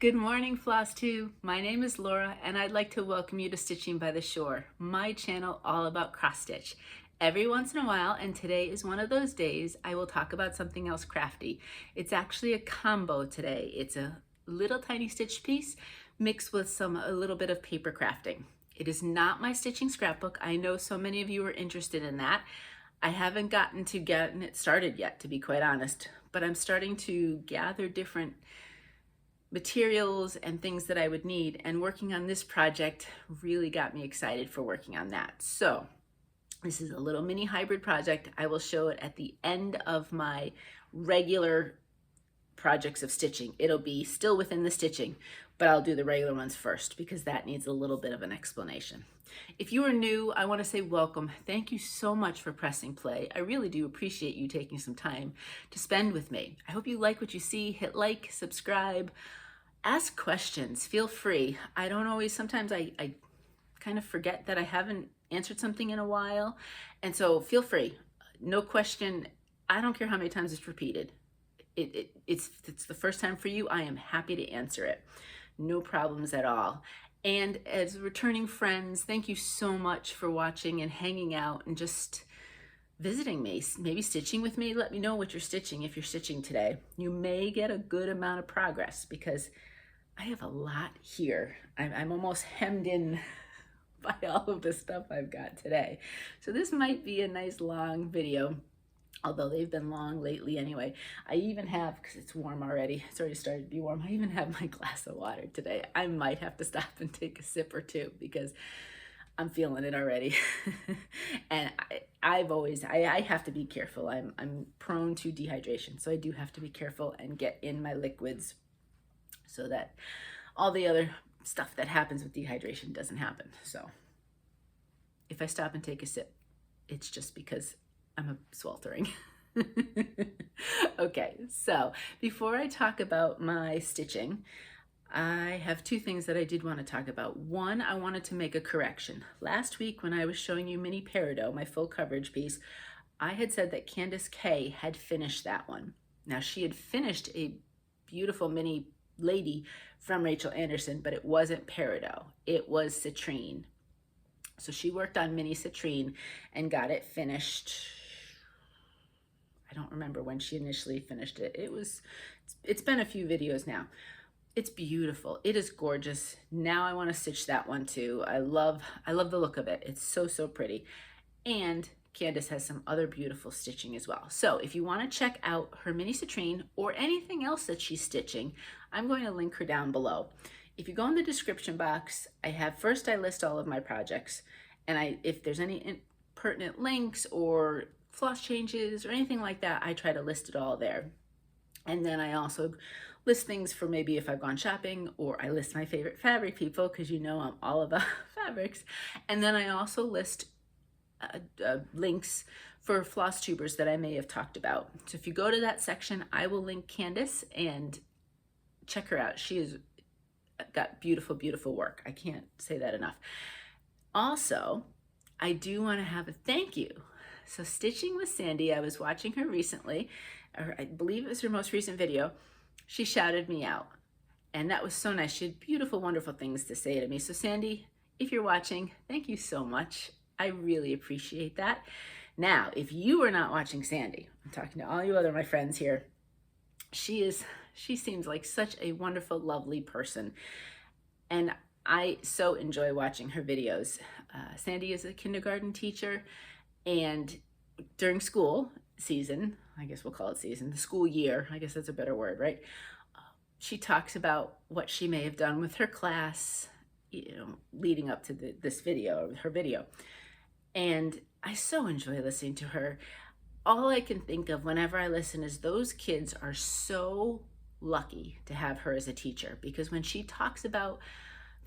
Good morning, Flosstube. My name is Laura, and I'd like to welcome you to Stitching by the Shore, my channel all about cross stitch. Every once in a while, and today is one of those days, I will talk about something else crafty. It's actually a combo today. It's a little tiny stitch piece mixed with a little bit of paper crafting. It is not my stitching scrapbook. I know so many of you are interested in that. I haven't gotten to getting it started yet, to be quite honest, but I'm starting to gather different materials and things that I would need, and working on this project really got me excited for working on that. So this is a little mini hybrid project. I will show it at the end of my regular projects of stitching. It'll be still within the stitching, but I'll do the regular ones first because that needs a little bit of an explanation. If you are new, I want to say welcome. Thank you so much for pressing play. I really do appreciate you taking some time to spend with me. I hope you like what you see. Hit like, subscribe, ask questions, feel free. I don't always, sometimes I kind of forget that I haven't answered something in a while. And so feel free, no question. I don't care how many times it's repeated. It's the first time for you, I am happy to answer it. No problems at all. And as returning friends, thank you so much for watching and hanging out and just visiting me, maybe stitching with me. Let me know what you're stitching if you're stitching today. You may get a good amount of progress because I have a lot here. I'm almost hemmed in by all of the stuff I've got today. So this might be a nice long video, although they've been long lately anyway. I even have, because it's warm already, it's already started to be warm, I even have my glass of water today. I might have to stop and take a sip or two because I'm feeling it already. And I have to be careful. I'm prone to dehydration, so I do have to be careful and get in my liquids so that all the other stuff that happens with dehydration doesn't happen. So if I stop and take a sip, it's just because I'm sweltering. Okay, so before I talk about my stitching, I have two things that I did want to talk about. One, I wanted to make a correction. Last week when I was showing you Mini Peridot, my full coverage piece, I had said that Candace K had finished that one. Now she had finished a beautiful mini lady from Rachel Anderson, but it wasn't Peridot, it was citrine. So she worked on mini citrine and got it finished. I don't remember when she initially finished it. It's been a few videos now. It's beautiful. It is gorgeous. Now I want to stitch that one too. I love the look of it. It's so pretty. And Candace has some other beautiful stitching as well. So if you want to check out her mini citrine or anything else that she's stitching, I'm going to link her down below. If you go in the description box, first I list all of my projects, and if there's any pertinent links or floss changes or anything like that, I try to list it all there. And then I also list things for maybe if I've gone shopping, or I list my favorite fabric people because you know I'm all about fabrics. And then I also list links for Flosstubers that I may have talked about. So if you go to that section, I will link Candace and check her out. She has got beautiful work. I can't say that enough. Also, I do want to have a thank you. So Stitching with Sandy, I was watching her recently, or I believe it was her most recent video. She shouted me out, and that was so nice. She had beautiful, wonderful things to say to me. So Sandy, if you're watching, thank you so much. I really appreciate that. Now, if you are not watching Sandy, I'm talking to all you other my friends here. She seems like such a wonderful, lovely person, and I so enjoy watching her videos. Sandy is a kindergarten teacher, and during school season, I guess we'll call it season, the school year, I guess that's a better word, right? She talks about what she may have done with her class, leading up to her video. And I so enjoy listening to her. All I can think of whenever I listen is those kids are so lucky to have her as a teacher, because when she talks about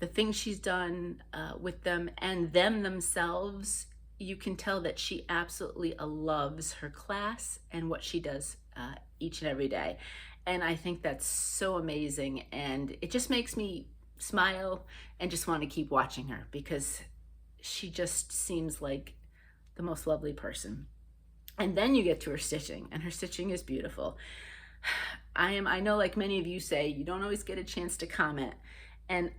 the things she's done with them and them themselves, you can tell that she absolutely loves her class and what she does each and every day. And I think that's so amazing. And it just makes me smile and just want to keep watching her because she just seems like the most lovely person. And then you get to her stitching, and her stitching is beautiful. I know, like many of you say, you don't always get a chance to comment. And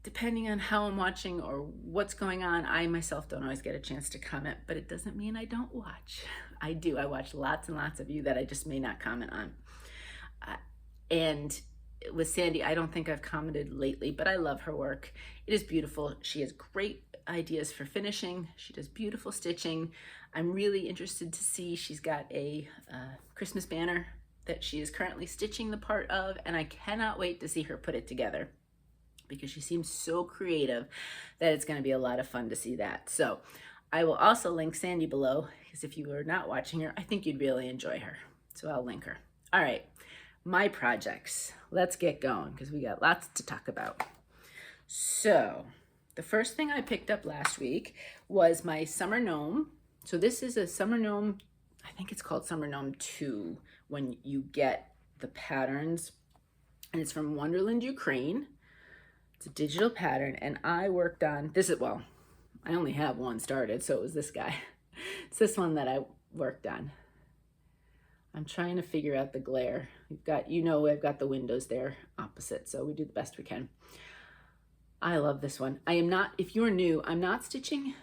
depending on how I'm watching or what's going on, I myself don't always get a chance to comment, but it doesn't mean I don't watch. I do. I watch lots and lots of you that I just may not comment on. And with Sandy, I don't think I've commented lately, but I love her work. It is beautiful. She has great ideas for finishing. She does beautiful stitching. I'm really interested to see, she's got a Christmas banner that she is currently stitching the part of, and I cannot wait to see her put it together because she seems so creative that it's going to be a lot of fun to see that. So I will also link Sandy below, because if you are not watching her, I think you'd really enjoy her. So I'll link her. All right, my projects. Let's get going because we got lots to talk about. So the first thing I picked up last week was my Summer Gnome. So this is a Summer Gnome, I think it's called Summer Gnome 2 when you get the patterns. And it's from Wonderland Ukraine. It's a digital pattern, and I worked on this. Well, I only have one started, so it was this guy. It's this one that I worked on. I'm trying to figure out the glare. We've got, I've got the windows there opposite, so we do the best we can. I love this one. I am not, if you're new, I'm not stitching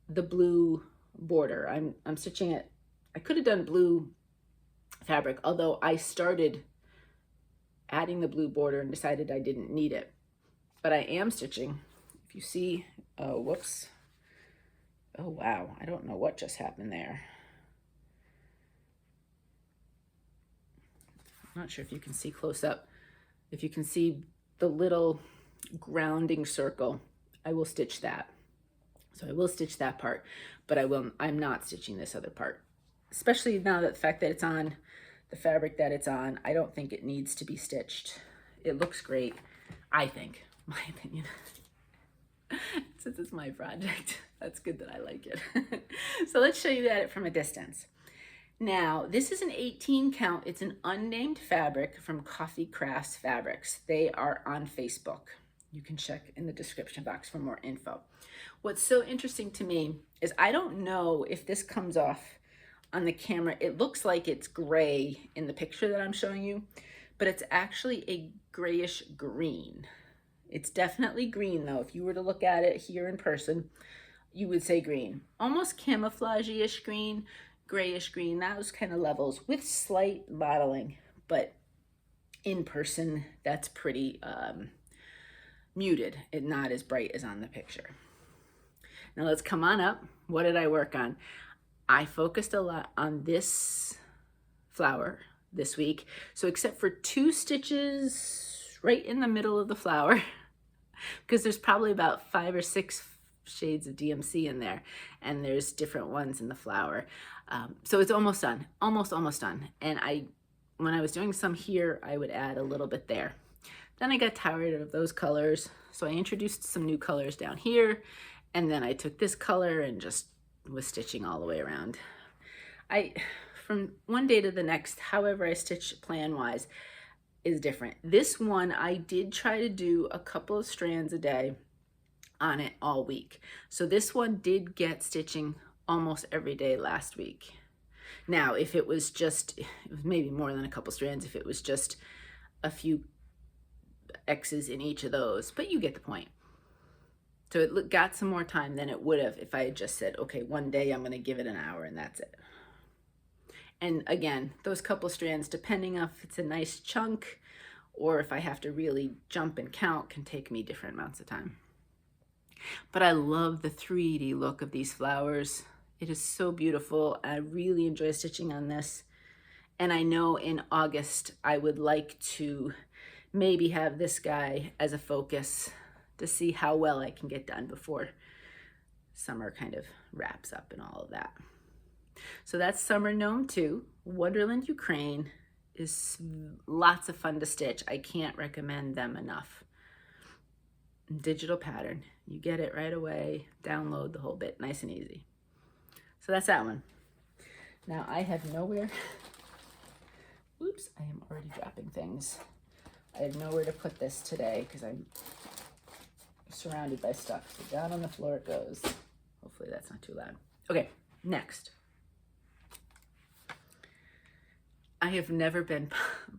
the blue border. I'm stitching it. I could have done blue fabric, although I started adding the blue border and decided I didn't need it. But I am stitching, if you see, oh, whoops. Oh, wow, I don't know what just happened there. I'm not sure if you can see close up. If you can see the little grounding circle, I will stitch that. So I will stitch that part, but I'm not stitching this other part. Especially now that the fact that it's on the fabric that it's on, I don't think it needs to be stitched. It looks great, I think, my opinion. Since it's my project, that's good that I like it. So let's show you at it from a distance. Now, this is an 18 count. It's an unnamed fabric from Coffee Crafts Fabrics. They are on Facebook. You can check in the description box for more info. What's so interesting to me is I don't know if this comes off on the camera. It looks like it's gray in the picture that I'm showing you, but it's actually a grayish green. It's definitely green though. If you were to look at it here in person, you would say green. Almost camouflage-ish green, grayish green, those kind of levels with slight mottling, but in person, that's pretty muted and not as bright as on the picture. Now let's come on up. What did I work on? I focused a lot on this flower this week. So except for 2 stitches right in the middle of the flower, because there's probably about 5 or 6 shades of DMC in there, and there's different ones in the flower. So it's almost done, almost done. And when I was doing some here, I would add a little bit there. Then I got tired of those colors, so I introduced some new colors down here, and then I took this color and just was stitching all the way around. From one day to the next, however I stitch plan-wise is different. This one, I did try to do a couple of strands a day on it all week. So this one did get stitching almost every day last week. Now, if it was just, it was maybe more than a couple strands, if it was just a few X's in each of those, but you get the point. So it got some more time than it would have if I had just said, okay, one day I'm going to give it an hour and that's it. And again, those couple strands, depending on if it's a nice chunk or if I have to really jump and count, can take me different amounts of time. But I love the 3D look of these flowers. It is so beautiful. I really enjoy stitching on this. And I know in August, I would like to maybe have this guy as a focus to see how well I can get done before summer kind of wraps up and all of that. So that's Summer Gnome 2. Wonderland Ukraine is lots of fun to stitch. I can't recommend them enough. Digital pattern. You get it right away, download the whole bit, nice and easy. So that's that one. Now I have nowhere, oops, I am already dropping things. I have nowhere to put this today because I'm surrounded by stuff. So down on the floor it goes. Hopefully that's not too loud. Okay, next. I have never been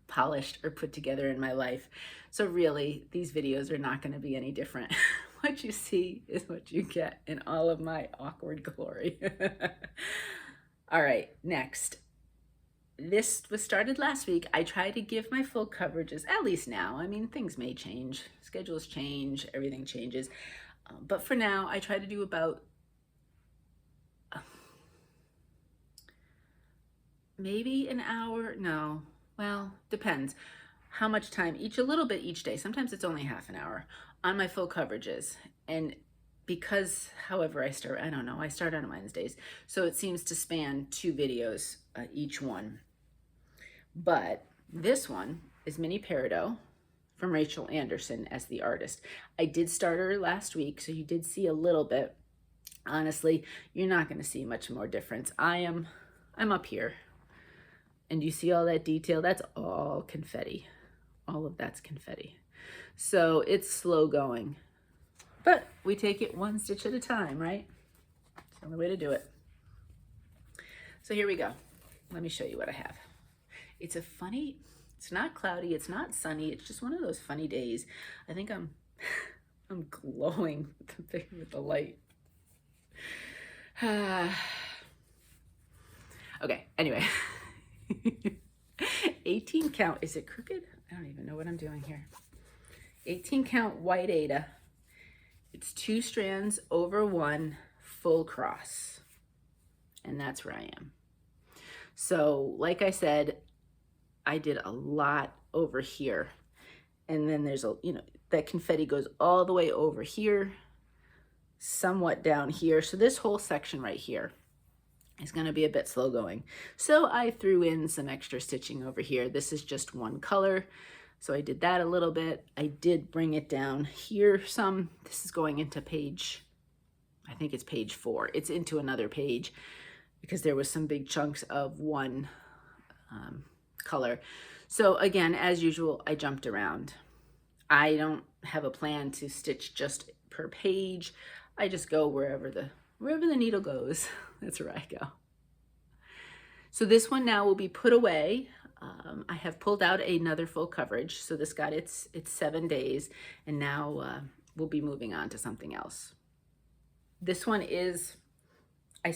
polished or put together in my life. So really, these videos are not going to be any different. What you see is what you get in all of my awkward glory. All right, next. This was started last week. I try to give my full coverages, at least now. I mean, things may change. Schedules change. Everything changes. But for now, I try to do about maybe an hour. No, well, depends how much time each, a little bit each day. Sometimes it's only half an hour on my full coverages. And because, however, I start, I don't know, I start on Wednesdays. So it seems to span 2 videos each one. But this one is Mini Peridot from Rachel Anderson as the artist. I did start her last week, so you did see a little bit. Honestly, you're not going to see much more difference. I'm up here. And you see all that detail? That's all confetti. All of that's confetti. So it's slow going. But we take it one stitch at a time, right? It's the only way to do it. So here we go. Let me show you what I have. It's a funny, it's not cloudy, it's not sunny, it's just one of those funny days. I think I'm glowing with the light. Okay, anyway. 18 count, is it crooked? I don't even know what I'm doing here. 18 count white aida. It's 2 strands over 1 full cross. And that's where I am. So like I said, I did a lot over here. And then there's that confetti goes all the way over here, somewhat down here. So this whole section right here is going to be a bit slow going. So I threw in some extra stitching over here. This is just one color. So I did that a little bit. I did bring it down here some. This is going into page, I think it's page 4. It's into another page because there was some big chunks of one color. So again, as usual, I jumped around. I don't have a plan to stitch just per page. I just go wherever the needle goes. That's where I go. So this one now will be put away. I have pulled out another full coverage. So this got its 7 days, and now we'll be moving on to something else. This one is, I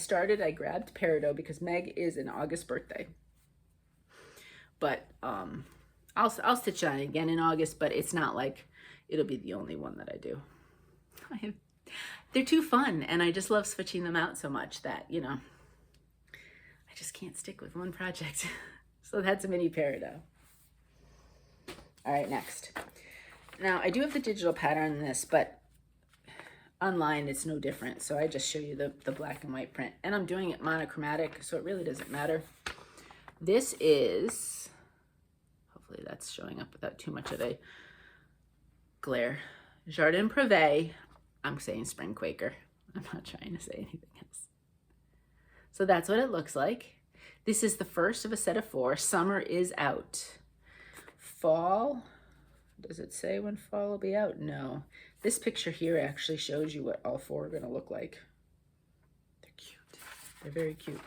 grabbed Peridot because Meg is an August birthday. But I'll stitch on it again in August, but it's not like it'll be the only one that I do. They're too fun, and I just love switching them out so much that, I just can't stick with one project. So that's a Mini Peridot. All right, next. Now, I do have the digital pattern in this, but online it's no different. So I just show you the black and white print. And I'm doing it monochromatic, so it really doesn't matter. This is, hopefully that's showing up without too much of a glare. Jardin Prive. I'm saying spring Quaker. I'm not trying to say anything else. So that's what it looks like. This is the first of a set of 4. Summer is out. Fall, does it say when fall will be out? No. This picture here actually shows you what all 4 are going to look like. They're cute. They're very cute.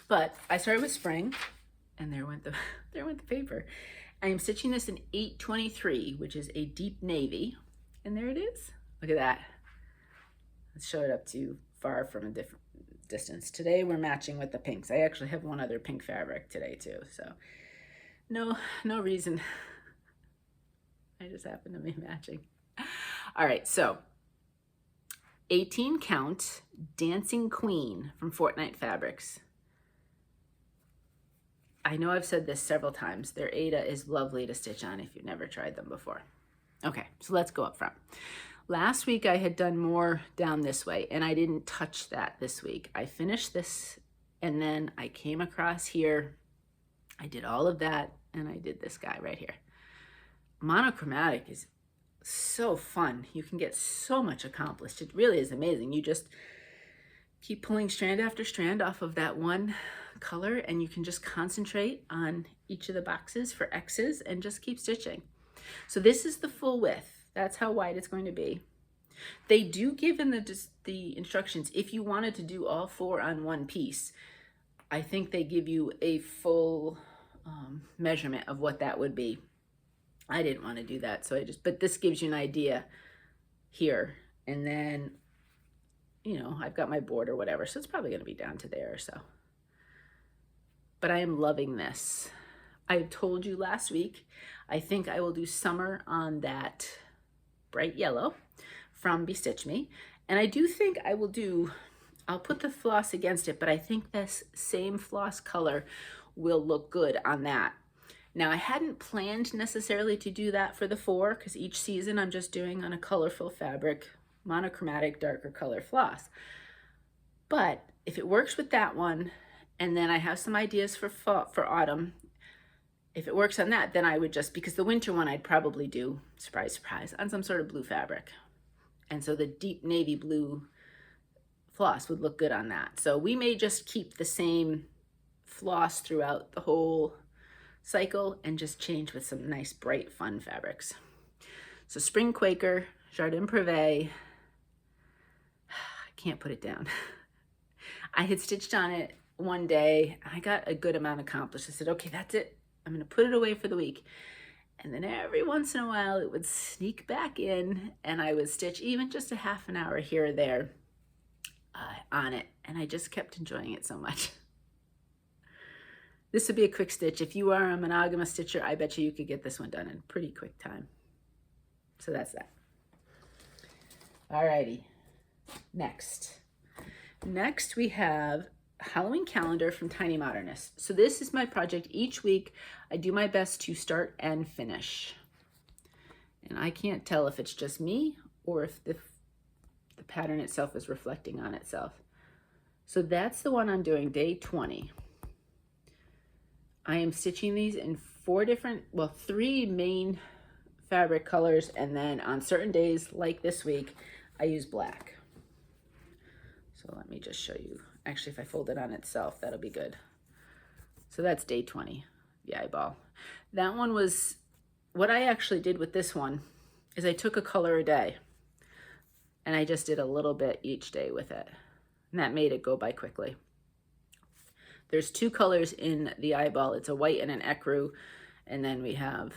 But I started with spring, and there went the paper. I am stitching this in 823, which is a deep navy. And there it is. Look at that. Let's show it up to far from a different distance. Today we're matching with the pinks. I actually have one other pink fabric today too, so no reason. I just happen to be matching. All right, so 18 count Dancing Queen from Fortnight Fabrics. I know I've said this several times. Their aida is lovely to stitch on if you've never tried them before. Okay, so let's go up front. Last week I had done more down this way, and I didn't touch that this week. I finished this, and then I came across here. I did all of that, and I did this guy right here. Monochromatic is so fun. You can get so much accomplished. It really is amazing. You just keep pulling strand after strand off of that one color, and you can just concentrate on each of the boxes for X's and just keep stitching. So this is the full width. That's how wide it's going to be. They do give in the instructions if you wanted to do all 4 on one piece. I think they give you a full measurement of what that would be. I didn't want to do that, so but this gives you an idea here. And then, you know, I've got my board or whatever, so it's probably going to be down to there or so. But I am loving this. I told you last week, I think I will do summer on that bright yellow from Bestitch Me. And I do think I will do, I'll put the floss against it, but I think this same floss color will look good on that. Now, I hadn't planned necessarily to do that for the 4, because each season I'm just doing on a colorful fabric, monochromatic, darker color floss. But if it works with that one, and then I have some ideas for fall, for autumn, if it works on that, then I would just, because the winter one I'd probably do, surprise, surprise, on some sort of blue fabric. And so the deep navy blue floss would look good on that. So we may just keep the same floss throughout the whole cycle and just change with some nice, bright, fun fabrics. So Spring Quaker, Jardin Prive. I can't put it down. I had stitched on it one day. I got a good amount accomplished. I said, okay, that's it. I'm going to put it away for the week. And then every once in a while it would sneak back in and I would stitch even just a half an hour here or there on it. And I just kept enjoying it so much. This would be a quick stitch. If you are a monogamous stitcher, I bet you could get this one done in pretty quick time. So that's that. Alrighty. Next we have Halloween calendar from Tiny Modernist. So this is my project. Each week I do my best to start and finish. And I can't tell if it's just me or if the pattern itself is reflecting on itself. So that's the one I'm doing, day 20. I am stitching these in 3 main fabric colors, and then on certain days like this week I use black. So let me just show you. Actually, if I fold it on itself, that'll be good. So that's day 20, the eyeball. That one was, what I actually did with this one is I took a color a day and I just did a little bit each day with it. And that made it go by quickly. There's 2 colors in the eyeball. It's a white and an ecru. And then we have,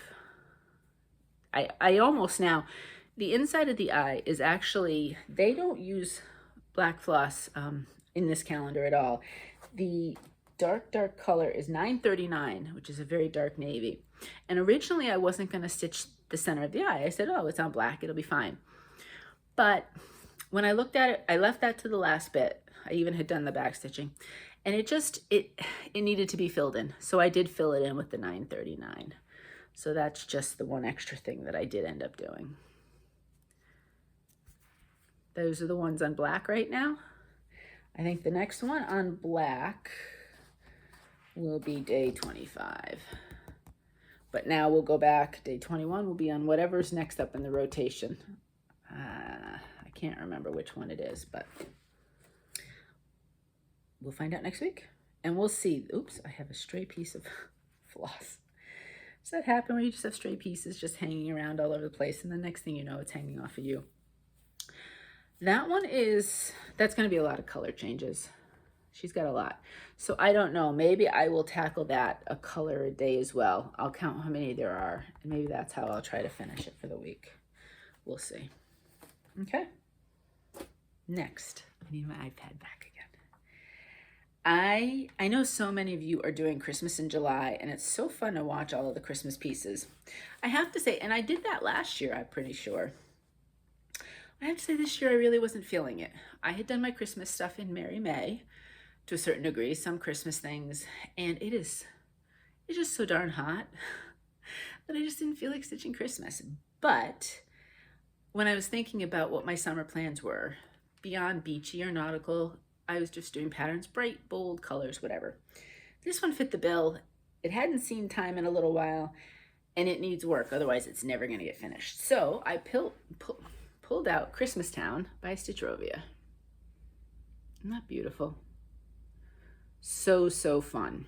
I almost now, the inside of the eye is actually, they don't use black floss in this calendar at all. The dark color is 939, which is a very dark navy. And originally I wasn't going to stitch the center of the eye. I said, oh, it's on black, it'll be fine. But when I looked at it, I left that to the last bit. I even had done the back stitching. And it needed to be filled in. So I did fill it in with the 939. So that's just the one extra thing that I did end up doing. Those are the ones on black right now. I think the next one on black will be day 25. But now we'll go back. Day 21 will be on whatever's next up in the rotation. I can't remember which one it is, but we'll find out next week. And we'll see. Oops, I have a stray piece of floss. Does that happen where you just have stray pieces just hanging around all over the place, and the next thing you know, it's hanging off of you? That one that's going to be a lot of color changes. She's got a lot. So I don't know. Maybe I will tackle that a color a day as well. I'll count how many there are, and maybe that's how I'll try to finish it for the week. We'll see. Okay. Next, I need my iPad back again. I know so many of you are doing Christmas in July, and it's so fun to watch all of the Christmas pieces. I have to say, and I did that last year, I'm pretty sure. I have to say this year I really wasn't feeling it. I had done my Christmas stuff in Merry May to a certain degree, some Christmas things, and it's just so darn hot that I just didn't feel like stitching Christmas. But when I was thinking about what my summer plans were, beyond beachy or nautical, I was just doing patterns, bright, bold colors, whatever. This one fit the bill. It hadn't seen time in a little while, and it needs work, otherwise it's never going to get finished. So I pulled out Christmas Town by Stitchrovia. Isn't that beautiful? So fun.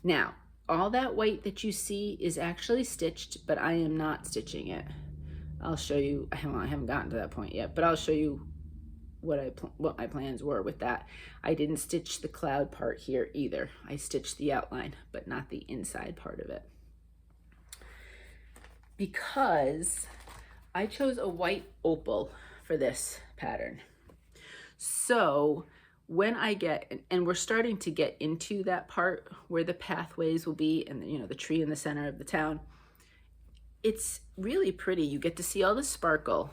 Now, all that white that you see is actually stitched, but I am not stitching it. I'll show you, I haven't gotten to that point yet, but I'll show you what my plans were with that. I didn't stitch the cloud part here either. I stitched the outline, but not the inside part of it. Because I chose a white opal for this pattern. So when I get, and we're starting to get into that part where the pathways will be and the tree in the center of the town, it's really pretty. You get to see all the sparkle.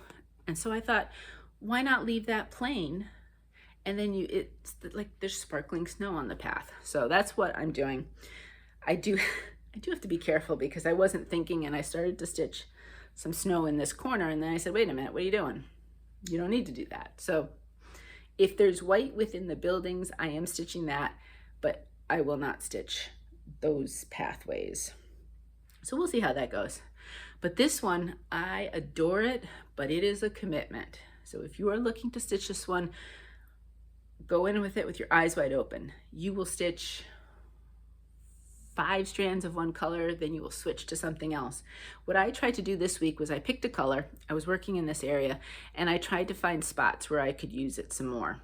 And so I thought, why not leave that plain? And then it's like there's sparkling snow on the path. So that's what I'm doing. I do have to be careful because I wasn't thinking, and I started to stitch some snow in this corner, and then I said, wait a minute, what are you doing? You don't need to do that. So if there's white within the buildings, I am stitching that, but I will not stitch those pathways. So we'll see how that goes. But this one, I adore it, but it is a commitment. So if you are looking to stitch this one, go in with it with your eyes wide open. You will stitch 5 strands of one color, then you will switch to something else. What I tried to do this week was I picked a color. I was working in this area, and I tried to find spots where I could use it some more.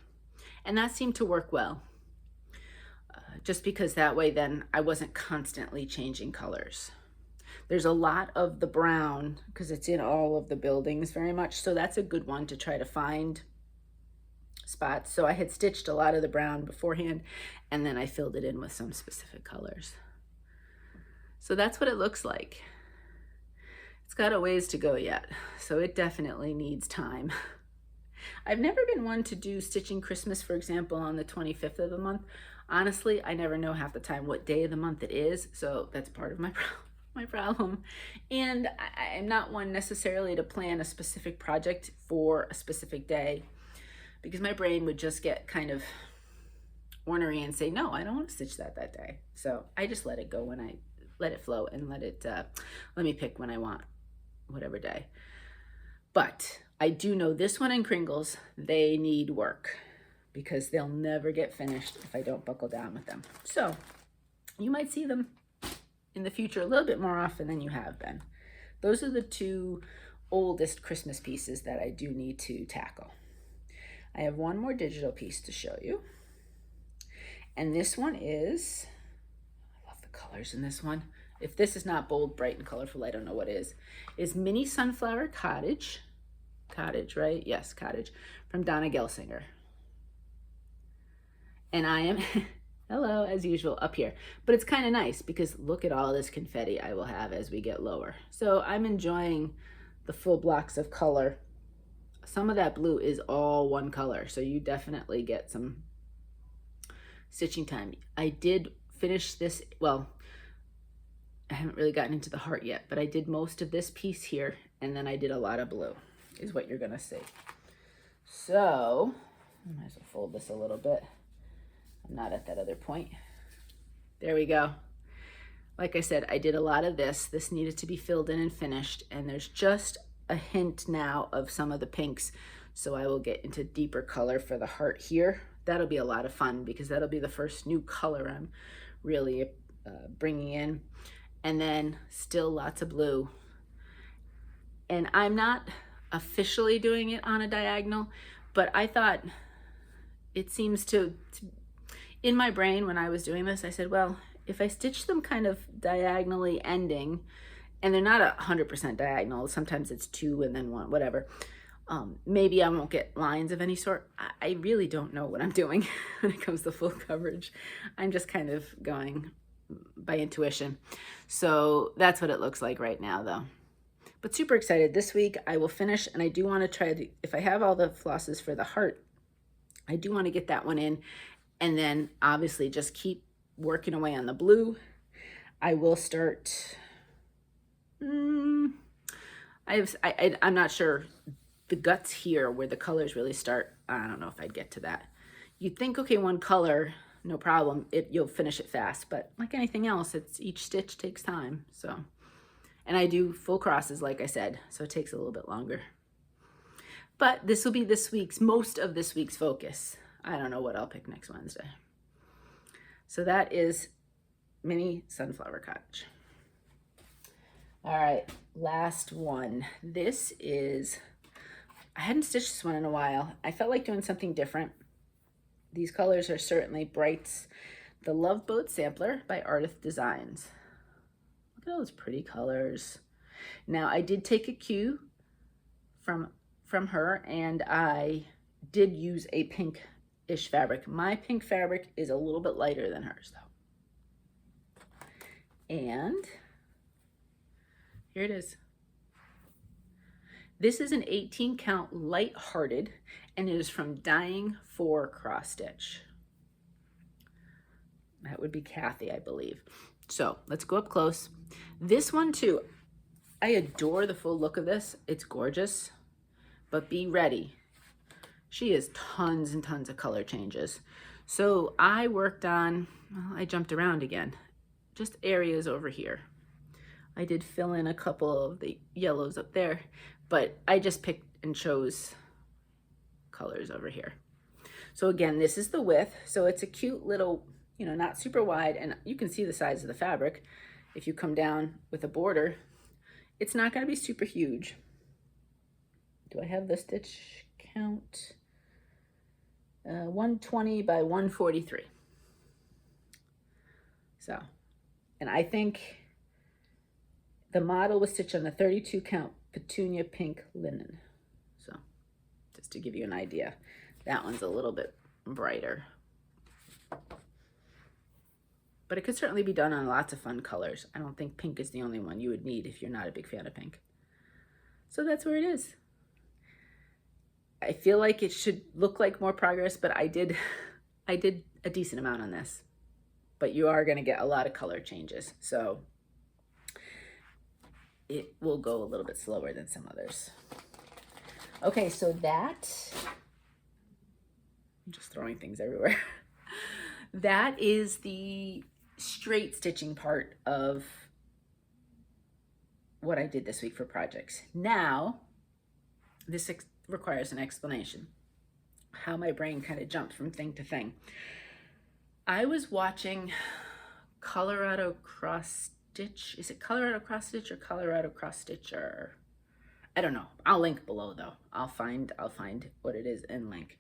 And that seemed to work well. Just because that way then I wasn't constantly changing colors. There's a lot of the brown because it's in all of the buildings very much, so that's a good one to try to find spots. So I had stitched a lot of the brown beforehand, and then I filled it in with some specific colors. So that's what it looks like. It's got a ways to go yet, so it definitely needs time. I've never been one to do stitching Christmas, for example, on the 25th of the month. Honestly, I never know half the time what day of the month it is, so that's part of my problem. And I'm not one necessarily to plan a specific project for a specific day, because my brain would just get kind of ornery and say, no, I don't want to stitch that day. So I just let it go when I let it flow and let me pick when I want, whatever day. But I do know this one and Kringles, they need work because they'll never get finished if I don't buckle down with them. So you might see them in the future a little bit more often than you have been. Those are the 2 oldest Christmas pieces that I do need to tackle. I have one more digital piece to show you. And this one is, I love the colors in this one. If this is not bold, bright, and colorful, I don't know what is Mini Sunflower Cottage. Cottage, right? Yes, Cottage, from Dona Gelsinger. And I am, hello, as usual, up here. But it's kind of nice because look at all this confetti I will have as we get lower. So I'm enjoying the full blocks of color. Some of that blue is all one color, so you definitely get some stitching time. I did finish this, well, I haven't really gotten into the heart yet, but I did most of this piece here, and then I did a lot of blue, is what you're gonna see. So, I might as well fold this a little bit. I'm not at that other point. There we go. Like I said, I did a lot of this. This needed to be filled in and finished, and there's just a hint now of some of the pinks, so I will get into deeper color for the heart here. That'll be a lot of fun because that'll be the first new color I'm really bringing in. And then still lots of blue. And I'm not officially doing it on a diagonal, but I thought it seems to in my brain when I was doing this, I said, well, if I stitch them kind of diagonally ending, and they're not 100% diagonal, sometimes it's 2 and then 1, whatever, maybe I won't get lines of any sort. I really don't know what I'm doing when it comes to full coverage. I'm just kind of going by intuition. So that's what it looks like right now though. But super excited. This week I will finish, and I do want to try to, if I have all the flosses for the heart, I do want to get that one in, and then obviously just keep working away on the blue. I will start, I'm not sure the guts here where the colors really start. I don't know if I'd get to that. You'd think, okay, one color, no problem, you'll finish it fast, but like anything else, it's each stitch takes time. So, and I do full crosses, like I said, so it takes a little bit longer. But this will be most of this week's focus. I don't know what I'll pick next Wednesday. So that is Mini Sunflower Cottage. All right, last one. This is I hadn't stitched this one in a while. I felt like doing something different. These colors are certainly brights. The Love Boat Sampler by Ardith Designs. Look at all those pretty colors. Now, I did take a cue from her, and I did use a pink-ish fabric. My pink fabric is a little bit lighter than hers, though. And here it is. This is an 18 count Lighthearted, and it is from Dying for Cross Stitch. That would be Kathy, I believe. So let's go up close. This one too, I adore the full look of this. It's gorgeous, but be ready. She has tons and tons of color changes. So I worked on, well, I jumped around again, just areas over here. I did fill in a couple of the yellows up there, but I just picked and chose colors over here. So again, this is the width. So it's a cute little, you know, not super wide, and you can see the size of the fabric. If you come down with a border, it's not going to be super huge. Do I have the stitch count? 120 by 143. So, and I think the model was stitched on the 32 count Petunia pink linen. So, just to give you an idea, that one's a little bit brighter. But it could certainly be done on lots of fun colors. I don't think pink is the only one you would need if you're not a big fan of pink. So that's where it is. I feel like it should look like more progress, but I did a decent amount on this. But you are going to get a lot of color changes. So it will go a little bit slower than some others. Okay, so that, I'm just throwing things everywhere. That is the straight stitching part of what I did this week for projects. Now, this requires an explanation. How my brain kind of jumped from thing to thing. I was watching Colorado Cross Stitch. Is it Colorado Cross Stitch or Colorado Cross Stitcher? I don't know. I'll link below though. I'll find what it is and link.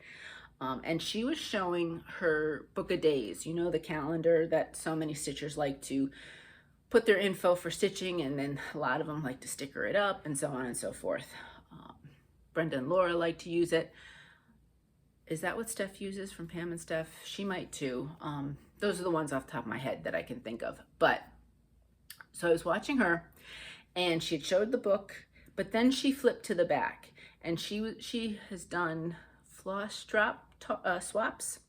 And she was showing her book of days, you know, the calendar that so many stitchers like to put their info for stitching, and then a lot of them like to sticker it up and so on and so forth. Brenda and Laura like to use it. Is that what Steph uses from Pam and Steph? She might too. Those are the ones off the top of my head that I can think of. But so I was watching her, and she had showed the book, but then she flipped to the back, and she has done floss drop swaps,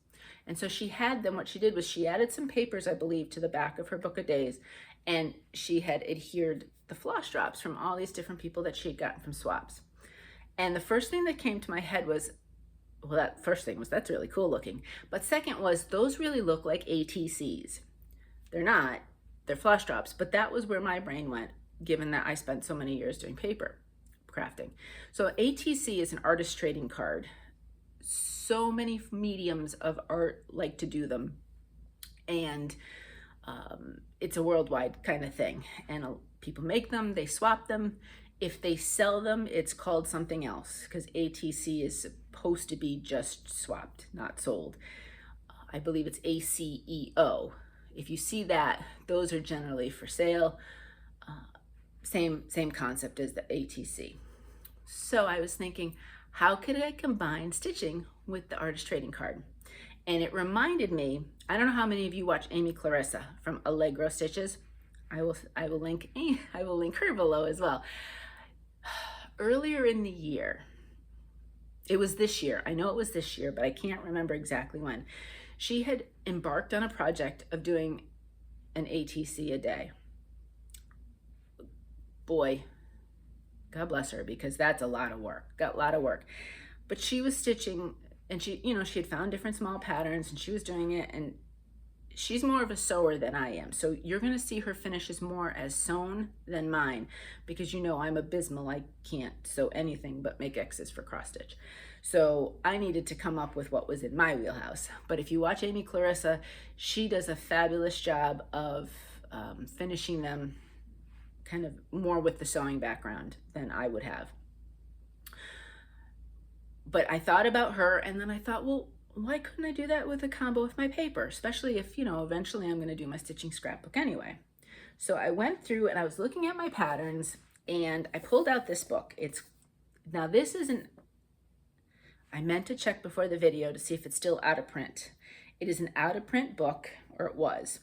and so she had them. What she did was she added some papers, I believe, to the back of her book of days, and she had adhered the floss drops from all these different people that she had gotten from swaps. And the first thing that came to my head was, well, that first thing was, that's really cool looking, but second was, those really look like ATCs. They're not, they're floss drops, but that was where my brain went, given that I spent so many years doing paper crafting. So ATC is an artist trading card. So many mediums of art like to do them, and it's a worldwide kind of thing, and people make them, they swap them. If they sell them, it's called something else, because ATC is supposed to be just swapped, not sold. I believe it's ACEO. If you see that, those are generally for sale. Same concept as the ATC. So I was thinking, how could I combine stitching with the artist trading card? And it reminded me, I don't know how many of you watch Amy Clarissa from Allegro Stitches. I will link her below as well. Earlier in the year, it was this year, I know it was this year, but I can't remember exactly when, she had embarked on a project of doing an ATC a day. Boy, God bless her, because that's a lot of work, But she was stitching, and she had found different small patterns, and she was doing it, and she's more of a sewer than I am. So you're going to see her finishes more as sewn than mine, because I'm abysmal. I can't sew anything but make X's for cross stitch. So I needed to come up with what was in my wheelhouse. But if you watch Amy Clarissa, she does a fabulous job of finishing them kind of more with the sewing background than I would have. but I thought about her, and then I thought, well, why couldn't I do that with a combo with my paper, especially if, you know, eventually I'm going to do my stitching scrapbook anyway. So I went through and I was looking at my patterns, and I pulled out this book. Now this isn't, I meant to check before the video to see if it's still out of print. It is an out of print book, or it was.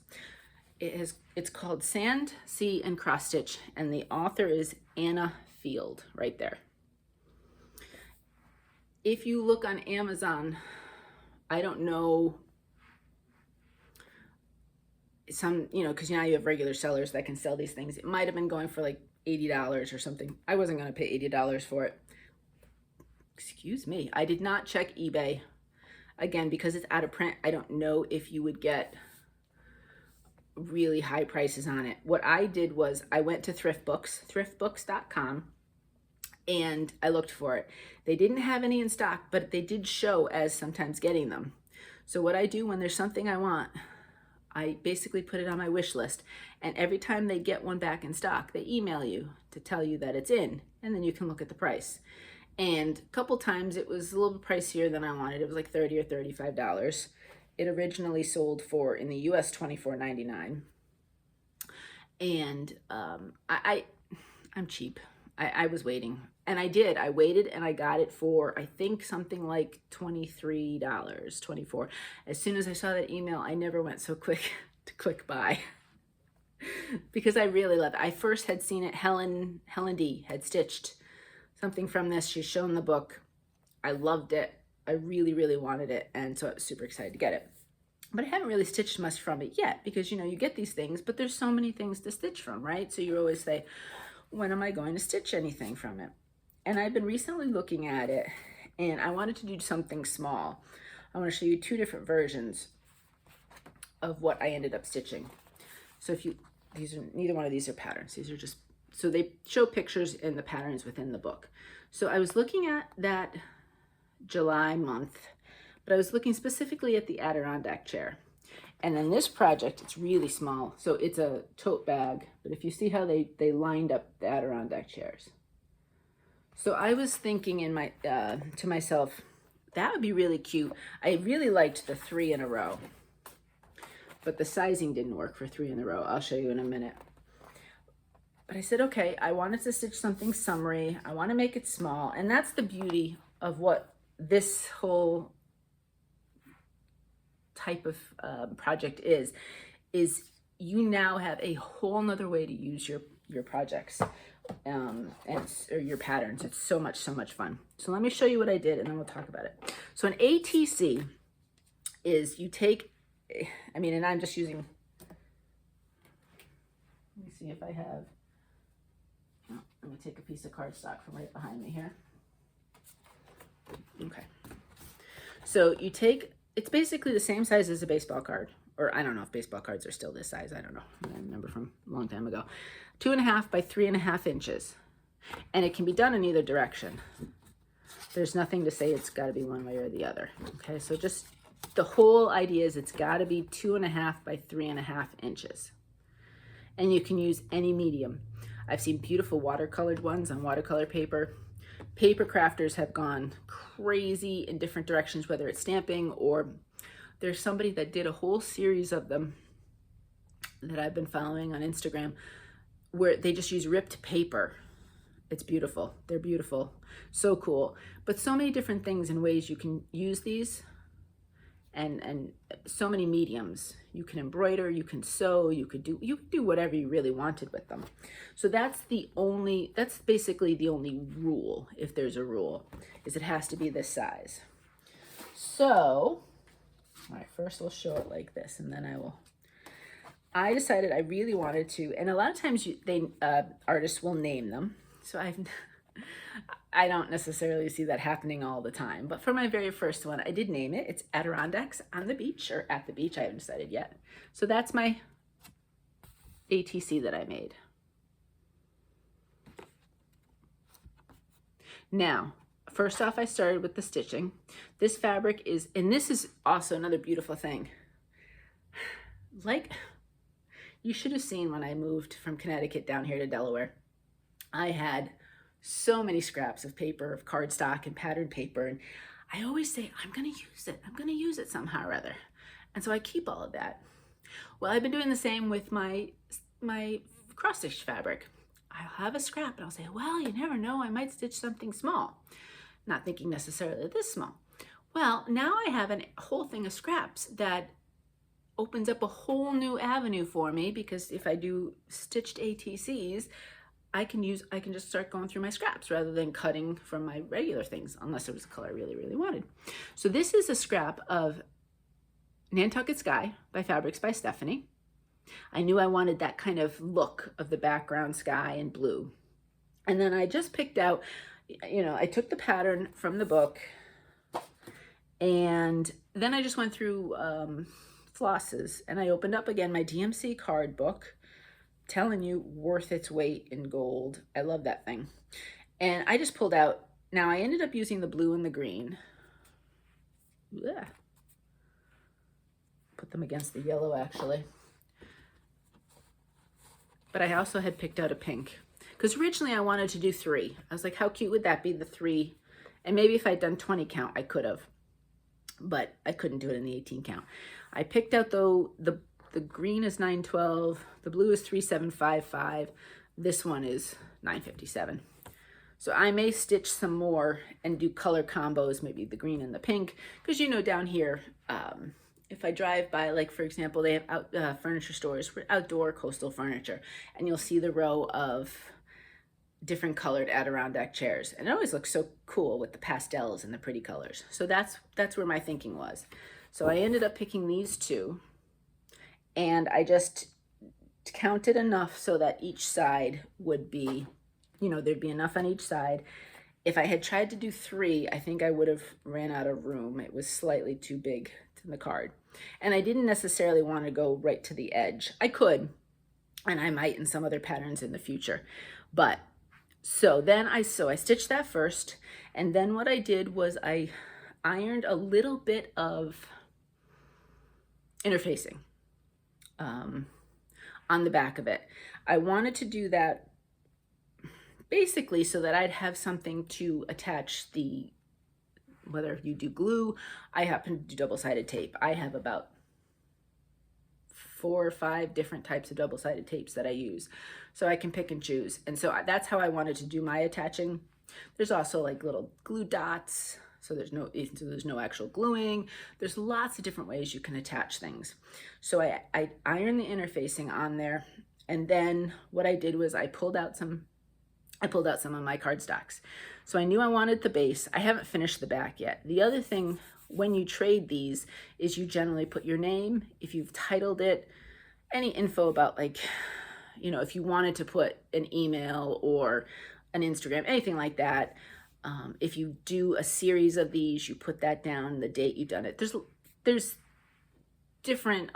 It's called Sand, Sea, and Cross Stitch, and the author is Anna Field, right there. If you look on Amazon, I don't know, some, you know, because now you have regular sellers that can sell these things. It might have been going for like $80 or something. I wasn't going to pay $80 for it. Excuse me. I did not check eBay. Again, because it's out of print, I don't know if you would get really high prices on it. What I did was I went to thriftbooks.com, and I looked for it. They didn't have any in stock, but they did show as sometimes getting them. So what I do when there's something I want, I basically put it on my wish list, and every time they get one back in stock, they email you to tell you that it's in, and then you can look at the price. And a couple times it was a little pricier than I wanted. It was like $30 or $35. It originally sold for, in the US, $24.99. And I'm cheap. I was waiting, and I did. I waited, and I got it for, I think, something like $23, $24. As soon as I saw that email, I never went so quick to click buy because I really loved it. I first had seen it. Helen D had stitched something from this. She's shown the book. I loved it. I really, really wanted it, and so I was super excited to get it. But I haven't really stitched much from it yet because, you know, you get these things, but there's so many things to stitch from, right? So you always say, when am I going to stitch anything from it? And I've been recently looking at it, and I wanted to do something small. I want to show you two different versions of what I ended up stitching. So if you, neither one of these are patterns. These are just, so they show pictures and the patterns within the book. So I was looking at that July month, but I was looking specifically at the Adirondack chair. And then this project, it's really small. So it's a tote bag, but if you see how they lined up the Adirondack chairs. So I was thinking in my to myself, that would be really cute. I really liked the 3 in a row, but the sizing didn't work for 3 in a row. I'll show you in a minute. But I said, okay, I wanted to stitch something summery. I want to make it small. And that's the beauty of what this whole type of project is you now have a whole nother way to use your projects or your patterns. It's so much fun. So let me show you what I did, and then we'll talk about it. So an ATC is you take, I mean, and I'm just using, let me see if I have, oh, let me take a piece of cardstock from right behind me here. Okay. So you take, it's basically the same size as a baseball card, or I don't know if baseball cards are still this size. I don't know. I remember from a long time ago. 2.5 by 3.5 inches. And it can be done in either direction. There's nothing to say it's got to be one way or the other. Okay, so just the whole idea is it's got to be 2.5 by 3.5 inches. And you can use any medium. I've seen beautiful watercolored ones on watercolor paper. Paper crafters have gone crazy in different directions, whether it's stamping or there's somebody that did a whole series of them that I've been following on Instagram where they just use ripped paper. It's beautiful. They're beautiful. So cool. But so many different things and ways you can use these, and so many mediums. You can embroider, you can sew, you could do whatever you really wanted with them. So that's basically the only rule, if there's a rule, is it has to be this size. So, all right, first we'll show it like this, and then I decided I really wanted to, and a lot of times artists will name them. So I don't necessarily see that happening all the time, but for my very first one, I did name it. It's Adirondacks on the beach, or at the beach. I haven't decided yet. So that's my ATC that I made. Now, first off, I started with the stitching. This fabric is, and this is also another beautiful thing. Like, you should have seen when I moved from Connecticut down here to Delaware. I had so many scraps of paper, of cardstock and patterned paper. And I always say, I'm going to use it. I'm going to use it somehow or other. And so I keep all of that. Well, I've been doing the same with my cross stitch fabric. I'll have a scrap and I'll say, well, you never know, I might stitch something small. Not thinking necessarily this small. Well, now I have a whole thing of scraps that opens up a whole new avenue for me, because if I do stitched ATCs, I can just start going through my scraps rather than cutting from my regular things, unless it was a color I really, really wanted. So this is a scrap of Nantucket Sky by Fabrics by Stephanie. I knew I wanted that kind of look of the background sky and blue. And then I just picked out, I took the pattern from the book, and then I just went through flosses, and I opened up again my DMC card book. Telling you, worth its weight in gold. I love that thing. And I just pulled out, now I ended up using the blue and the green. Ugh. Put them against the yellow actually. But I also had picked out a pink, because originally I wanted to do 3. I was like, how cute would that be, the 3? And maybe if I'd done 20 count, I could have, but I couldn't do it in the 18 count. I picked out though, the green is 912, the blue is 3755, this one is 957. So I may stitch some more and do color combos, maybe the green and the pink, because down here, if I drive by, like for example, they have furniture stores for outdoor coastal furniture, and you'll see the row of different colored Adirondack chairs, and it always looks so cool with the pastels and the pretty colors. So that's where my thinking was. So I ended up picking these 2. And I just counted enough so that each side would be, there'd be enough on each side. If I had tried to do 3, I think I would have ran out of room. It was slightly too big to the card. And I didn't necessarily want to go right to the edge. I could, and I might in some other patterns in the future. But so then I stitched that first. And then what I did was I ironed a little bit of interfacing on the back of it. I wanted to do that basically so that I'd have something to attach whether you do glue, I happen to do double-sided tape. I have about 4 or 5 different types of double-sided tapes that I use, so I can pick and choose. And so that's how I wanted to do my attaching. There's also like little glue dots, so there's no actual gluing. There's lots of different ways you can attach things. So I ironed the interfacing on there, and then what I did was I pulled out some of my cardstocks. So I knew I wanted the base. I haven't finished the back yet. The other thing when you trade these is you generally put your name, if you've titled it, any info about, like, if you wanted to put an email or an Instagram, anything like that. If you do a series of these, you put that down, the date you've done it. There's different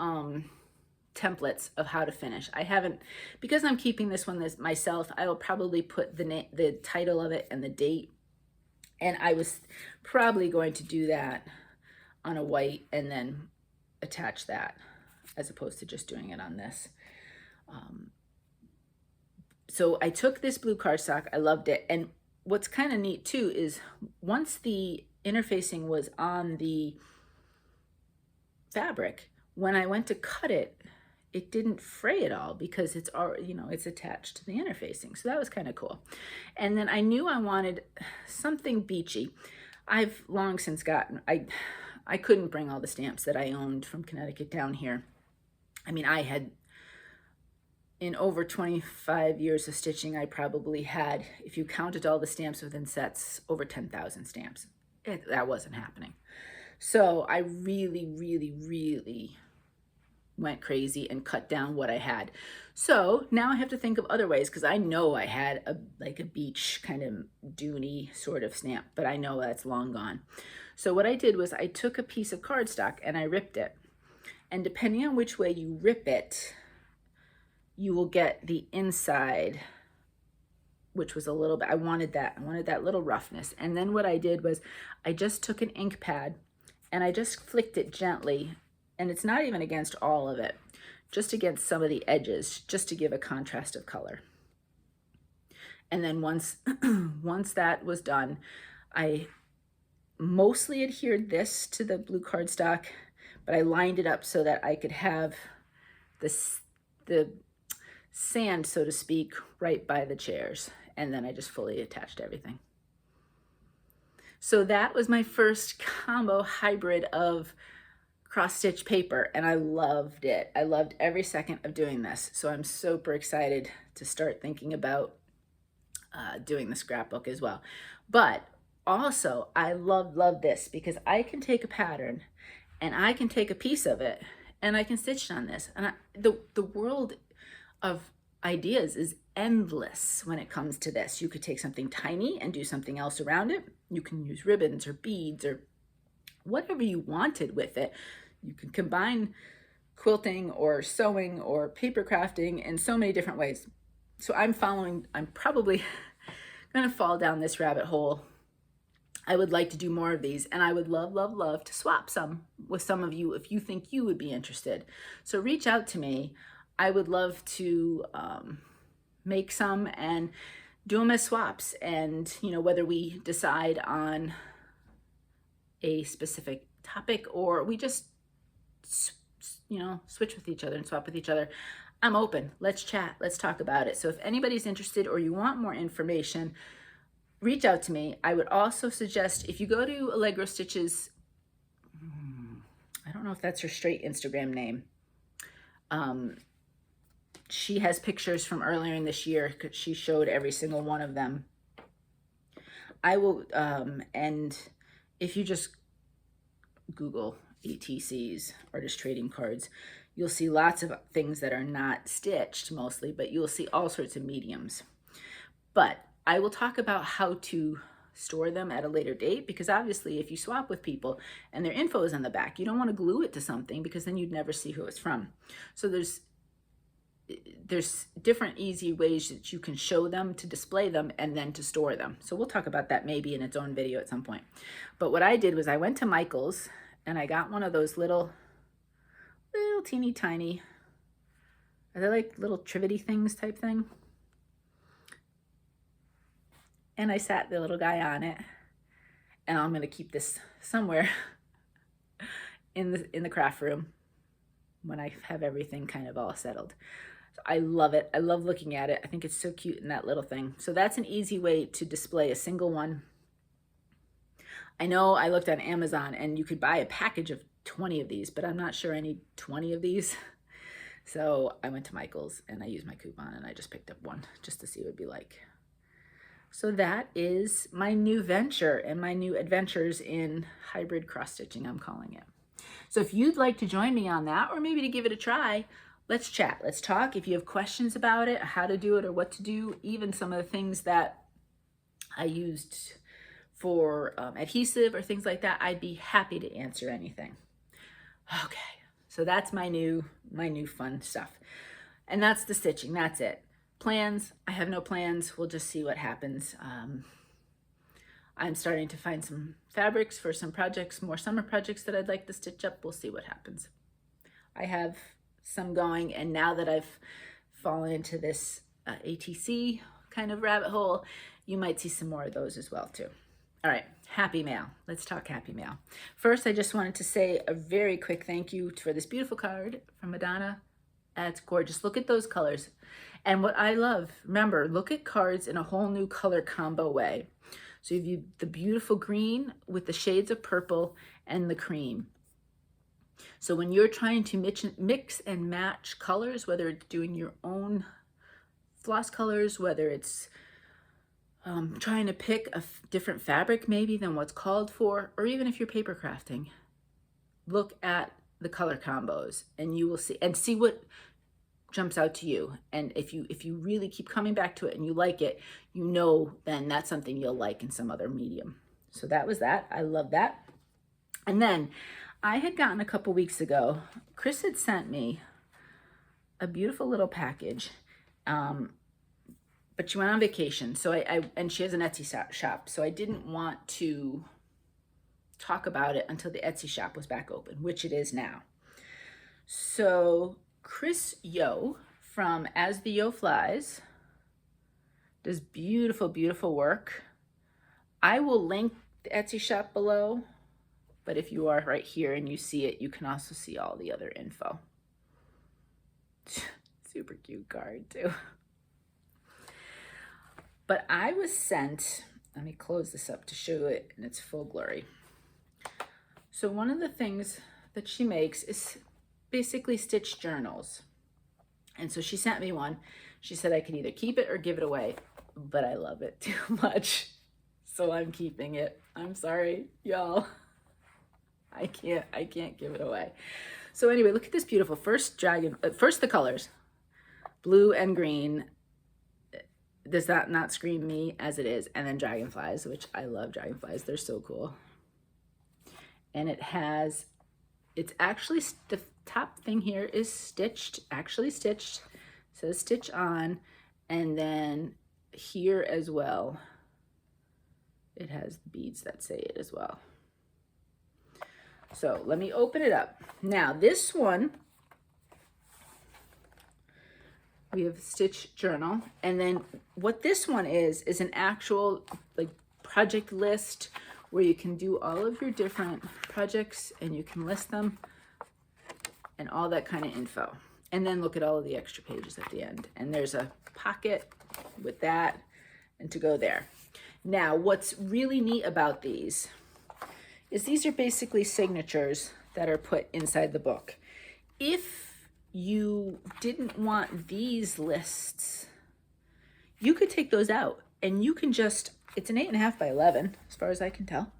templates of how to finish. I haven't, because I'm keeping this one myself, I will probably put the title of it and the date. And I was probably going to do that on a white and then attach that, as opposed to just doing it on this. So I took this blue cardstock, I loved it. And what's kind of neat too is once the interfacing was on the fabric, when I went to cut it, it didn't fray at all because it's already, it's attached to the interfacing. So that was kind of cool. And then I knew I wanted something beachy. I've long since gotten, I couldn't bring all the stamps that I owned from Connecticut down here. I mean, I had, in over 25 years of stitching, I probably had, if you counted all the stamps within sets, over 10,000 stamps. That wasn't happening. So I really, really, really went crazy and cut down what I had. So now I have to think of other ways, because I know I had like a beach kind of duney sort of stamp, but I know that's long gone. So what I did was I took a piece of cardstock and I ripped it. And depending on which way you rip it, you will get the inside, which was a little bit, I wanted that little roughness. And then what I did was I just took an ink pad and I just flicked it gently, and it's not even against all of it, just against some of the edges, just to give a contrast of color. And then once, once that was done, I mostly adhered this to the blue cardstock, but I lined it up so that I could have the sand, so to speak, right by the chairs. And then I just fully attached everything. So that was my first combo hybrid of cross stitch paper, and I loved it. I loved every second of doing this. So I'm super excited to start thinking about doing the scrapbook as well. But also I love this because I can take a pattern and I can take a piece of it and I can stitch on this. And the world of ideas is endless when it comes to this. You could take something tiny and do something else around it. You can use ribbons or beads or whatever you wanted with it. You can combine quilting or sewing or paper crafting in so many different ways. So I'm probably gonna fall down this rabbit hole. I would like to do more of these, and I would love to swap some with some of you if you think you would be interested. So reach out to me. I would love to make some and do them as swaps, and whether we decide on a specific topic or we just switch with each other and swap with each other. I'm open. Let's chat. Let's talk about it. So if anybody's interested or you want more information, reach out to me. I would also suggest if you go to Allegro Stitches, I don't know if that's her straight Instagram name. She has pictures from earlier in this year. She showed every single one of them. I will, and if you just Google ATCs, artist trading cards, you'll see lots of things that are not stitched mostly, but you'll see all sorts of mediums. But I will talk about how to store them at a later date, because obviously if you swap with people and their info is on the back, you don't want to glue it to something because then you'd never see who it's from. So there's different easy ways that you can show them, to display them, and then to store them. So we'll talk about that maybe in its own video at some point. But what I did was I went to Michael's and I got one of those little teeny tiny, are they like little trivety things type thing? And I sat the little guy on it, and I'm gonna keep this somewhere in the craft room when I have everything kind of all settled. So I love it. I love looking at it. I think it's so cute in that little thing. So that's an easy way to display a single one. I know I looked on Amazon and you could buy a package of 20 of these, but I'm not sure I need 20 of these. So I went to Michael's and I used my coupon and I just picked up one just to see what it'd be like. So that is my new venture and my new adventures in hybrid cross stitching, I'm calling it. So if you'd like to join me on that, or maybe to give it a try, let's chat, let's talk. If you have questions about it, how to do it or what to do, even some of the things that I used for adhesive or things like that, I'd be happy to answer anything. Okay, so that's my new fun stuff. And that's the stitching, that's it. Plans, I have no plans. We'll just see what happens. I'm starting to find some fabrics for some projects, more summer projects that I'd like to stitch up. We'll see what happens. I have some going, and now that I've fallen into this ATC kind of rabbit hole, you might see some more of those as well too. All right, Happy Mail. Let's talk Happy Mail. First, I just wanted to say a very quick thank you for this beautiful card from Madonna. That's gorgeous. Look at those colors. And what I love, remember, look at cards in a whole new color combo way. So you have the beautiful green with the shades of purple and the cream. So when you're trying to mix and match colors, whether it's doing your own floss colors, whether it's trying to pick a different fabric maybe than what's called for, or even if you're paper crafting, look at the color combos and you will see what jumps out to you. And if you really keep coming back to it and you like it, then that's something you'll like in some other medium. So that was that. I love that. And then I had gotten a couple weeks ago, Chris had sent me a beautiful little package, but she went on vacation. So and she has an Etsy shop. So I didn't want to talk about it until the Etsy shop was back open, which it is now. So Chris Yo from As the Yo Flies Does beautiful, beautiful work. I will link the Etsy shop below, but if you are right here and you see it, you can also see all the other info. Super cute card too. But I was sent, let me close this up to show it in its full glory. So one of the things that she makes is basically stitch journals. And so she sent me one. She said I could either keep it or give it away, but I love it too much. So I'm keeping it. I'm sorry, y'all. I can't give it away. So anyway, look at this beautiful first the colors, blue and green. Does that not scream me as it is? And then dragonflies, which I love dragonflies. They're so cool. And it's actually, the top thing here is stitched, actually stitched. It says stitch on. And then here as well, it has beads that say it as well. So let me open it up. Now this one, we have stitch journal. And then what this one is an actual like project list where you can do all of your different projects and you can list them and all that kind of info. And then look at all of the extra pages at the end. And there's a pocket with that and to go there. Now, what's really neat about these is these are basically signatures that are put inside the book. If you didn't want these lists, you could take those out and you can just, it's an 8.5 by 11, as far as I can tell.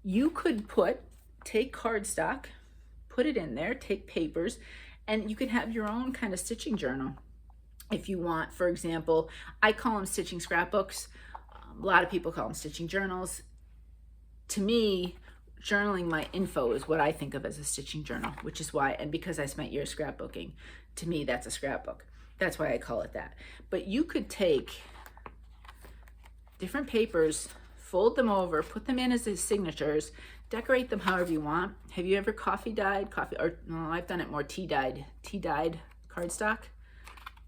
You could take cardstock, put it in there, take papers, and you could have your own kind of stitching journal. If you want, for example, I call them stitching scrapbooks. A lot of people call them stitching journals. To me, journaling my info is what I think of as a stitching journal, which is why, and because I spent years scrapbooking, to me, that's a scrapbook. That's why I call it that. But you could take different papers, fold them over, put them in as signatures, decorate them however you want. Have you ever coffee-dyed, or no, I've done it more tea-dyed cardstock?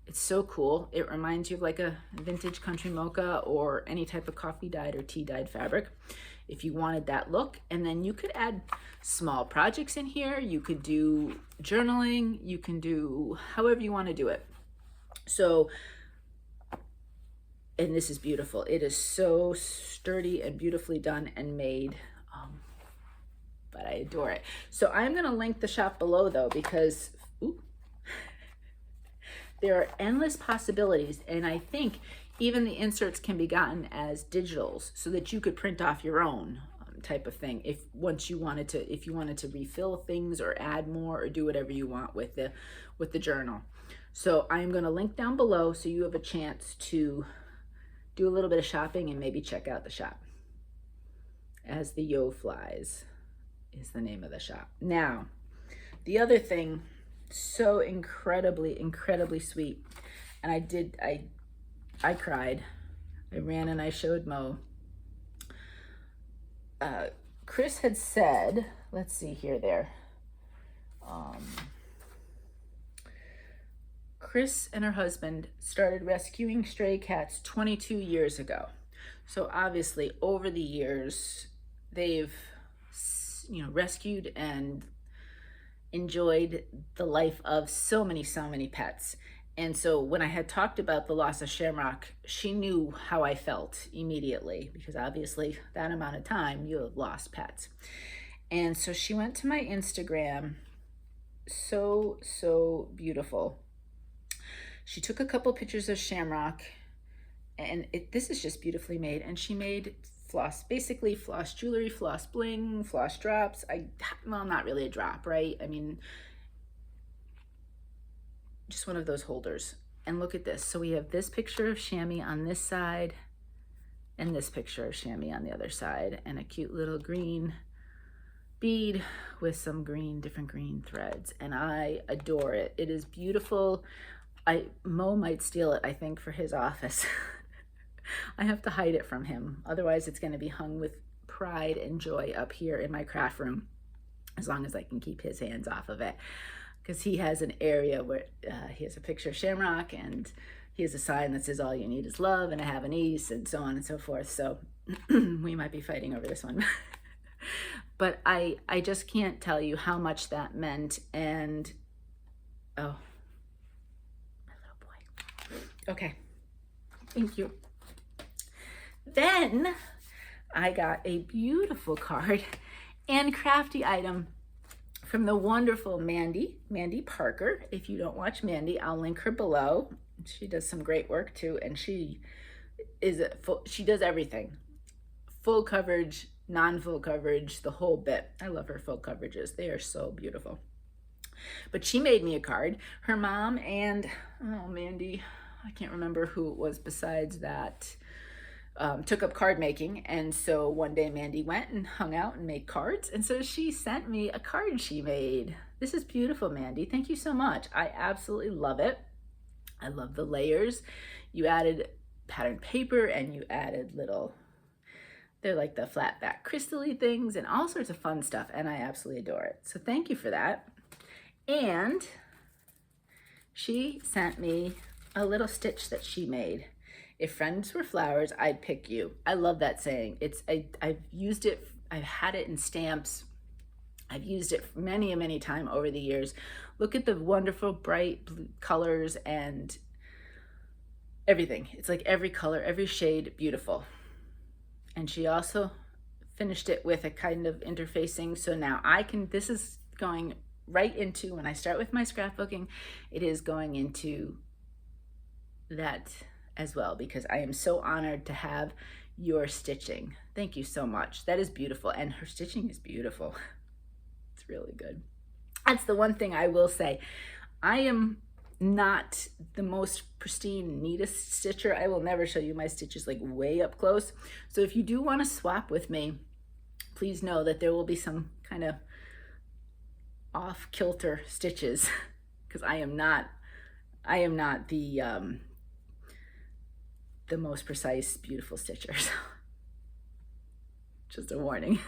It's so cool. It reminds you of like a vintage country mocha or any type of coffee-dyed or tea-dyed fabric if you wanted that look. And then you could add small projects in here. You could do journaling. You can do however you want to do it. So, and this is beautiful. It is so sturdy and beautifully done and made. But I adore it. So I'm going to link the shop below though, because there are endless possibilities. And I think even the inserts can be gotten as digitals so that you could print off your own type of thing. If you wanted to refill things or add more or do whatever you want with the journal. So I'm going to link down below so you have a chance to do a little bit of shopping and maybe check out the shop. As the Yo Flies is the name of the shop. Now, the other thing, so incredibly sweet, and I cried. I ran and I showed Mo. Chris had said, let's see here, Chris and her husband started rescuing stray cats 22 years ago. So obviously over the years, they've rescued and enjoyed the life of so many pets. And so when I had talked about the loss of Shamrock, she knew how I felt immediately, because obviously that amount of time you have lost pets. And so she went to my Instagram, so beautiful. She took a couple pictures of Shamrock, and this is just beautifully made. And she made basically floss jewelry, floss bling, floss drops. Well, not really a drop, right? I mean, just one of those holders. And look at this. So we have this picture of chamois on this side and this picture of chamois on the other side, and a cute little green bead with some different green threads. And I adore it. It is beautiful. Mo might steal it, I think, for his office. I have to hide it from him. Otherwise, it's going to be hung with pride and joy up here in my craft room, as long as I can keep his hands off of it. Because he has an area where he has a picture of Shamrock, and he has a sign that says all you need is love, and I have an niece, and so on and so forth. So we might be fighting over this one. But I just can't tell you how much that meant. And oh, my little boy. Okay, thank you. Then I got a beautiful card and crafty item from the wonderful Mandy Parker. If you don't watch Mandy, I'll link her below. She does some great work too, and she does everything. Full coverage, non-full coverage, the whole bit. I love her full coverages. They are so beautiful. But she made me a card. Her mom and, oh, Mandy, I can't remember who it was besides that, took up card making. And so one day Mandy went and hung out and made cards. And so she sent me a card she made. This is beautiful, Mandy. Thank you so much. I absolutely love it. I love the layers. You added patterned paper and you added little, they're like the flat back crystal-y things and all sorts of fun stuff. And I absolutely adore it. So thank you for that. And she sent me a little stitch that she made. If friends were flowers, I'd pick you. I love that saying. I've used it, I've had it in stamps. I've used it many, many times over the years. Look at the wonderful bright blue colors and everything. It's like every color, every shade, beautiful. And she also finished it with a kind of interfacing. So now this is going right into, when I start with my scrapbooking, it is going into that as well, because I am so honored to have your stitching. Thank you so much. That is beautiful. And her stitching is beautiful. It's really good. That's the one thing I will say. I am not the most pristine, neatest stitcher. I will never show you my stitches like way up close. So if you do want to swap with me, please know that there will be some kind of off-kilter stitches, because I am not the most precise, beautiful stitcher. So just a warning.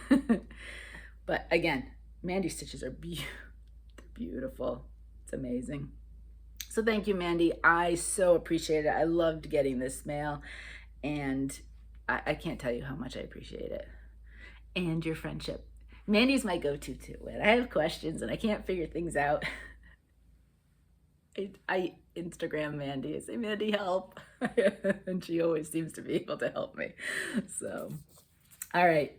But again, Mandy's stitches are beautiful. It's amazing. So thank you, Mandy. I so appreciate it. I loved getting this mail, and I can't tell you how much I appreciate it. And your friendship. Mandy's my go-to too. When I have questions and I can't figure things out, I Instagram Mandy. I say, Mandy, help. And she always seems to be able to help me. So, all right.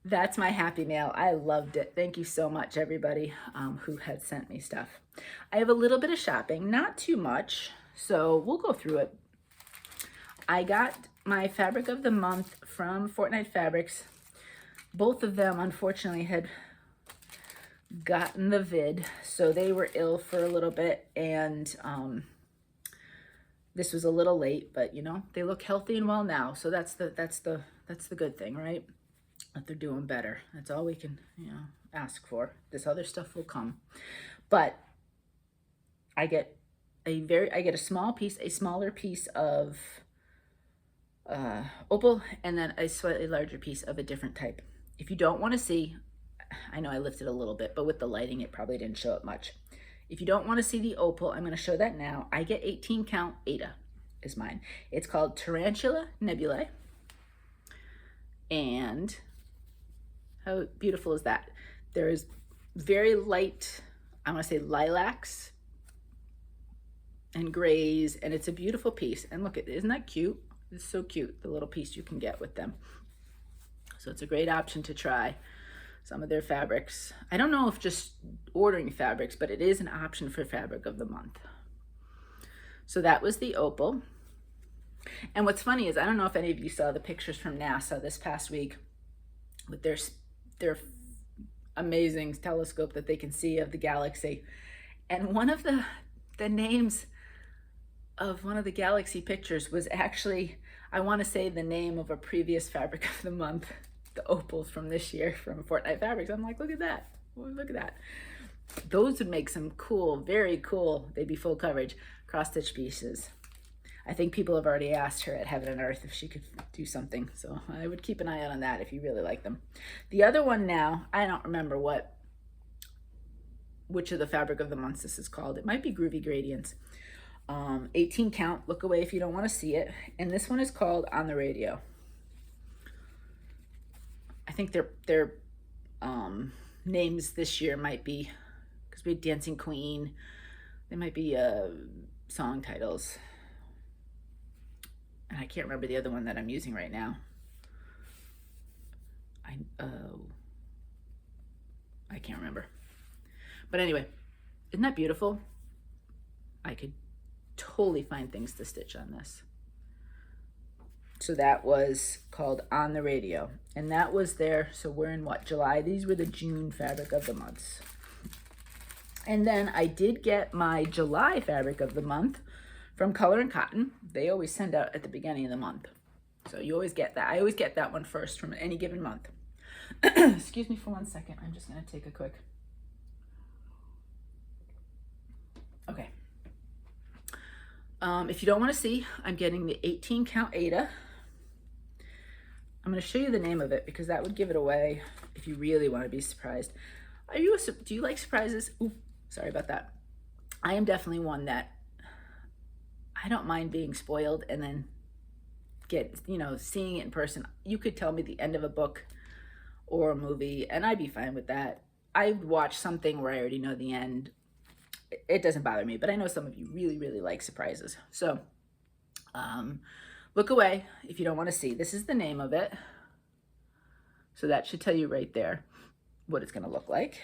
That's my happy mail. I loved it. Thank you so much, everybody who had sent me stuff. I have a little bit of shopping, not too much, so we'll go through it. I got my fabric of the month from Fortnight Fabrics. Both of them, unfortunately, had gotten the vid, so they were ill for a little bit, and this was a little late, but you know, they look healthy and well now, so that's the good thing, right? That they're doing better. That's all we can, you know, ask for. This other stuff will come. But I get a smaller piece of opal, and then a slightly larger piece of a different type. If you don't want to see, I know I lifted a little bit, but with the lighting, it probably didn't show up much. If you don't want to see the opal, I'm going to show that now. I get 18 count Aida is mine. It's called Tarantula Nebulae. And how beautiful is that? There is very light, I want to say lilacs and grays, and it's a beautiful piece. And look, isn't that cute? It's so cute, the little piece you can get with them. So it's a great option to try some of their fabrics. I don't know if just ordering fabrics, but it is an option for fabric of the month. So that was the opal. And what's funny is, I don't know if any of you saw the pictures from NASA this past week with their amazing telescope that they can see of the galaxy. And one of the names of one of the galaxy pictures was actually, I want to say, the name of a previous fabric of the month, the opals from this year from Fortnight Fabrics. I'm like, look at that. Look at that. Those would make some cool, very cool, they'd be full coverage, cross-stitch pieces. I think people have already asked her at Heaven and Earth if she could do something. So I would keep an eye out on that if you really like them. The other one now, I don't remember which of the fabric of the months this is called. It might be Groovy Gradients. 18 count. Look away if you don't want to see it. And this one is called On the Radio. I think their names this year might be, because we had Dancing Queen, they might be song titles. And I can't remember the other one that I'm using right now. I can't remember. But anyway, isn't that beautiful? I could totally find things to stitch on this. So that was called On the Radio. And that was there, so we're in what, July? These were the June fabric of the months. And then I did get my July fabric of the month from Color and Cotton. They always send out at the beginning of the month. So you always get that. I always get that one first from any given month. Excuse me for 1 second. I'm just going to take a quick. Okay. If you don't want to see, I'm getting the 18 count Aida. I'm going to show you the name of it because that would give it away if you really want to be surprised. Do you like surprises? Ooh, sorry about that. I am definitely one that I don't mind being spoiled and then seeing it in person. You could tell me the end of a book or a movie and I'd be fine with that. I'd watch something where I already know the end. It doesn't bother me, but I know some of you really, really like surprises. So look away if you don't want to see. This is the name of it. So that should tell you right there what it's going to look like.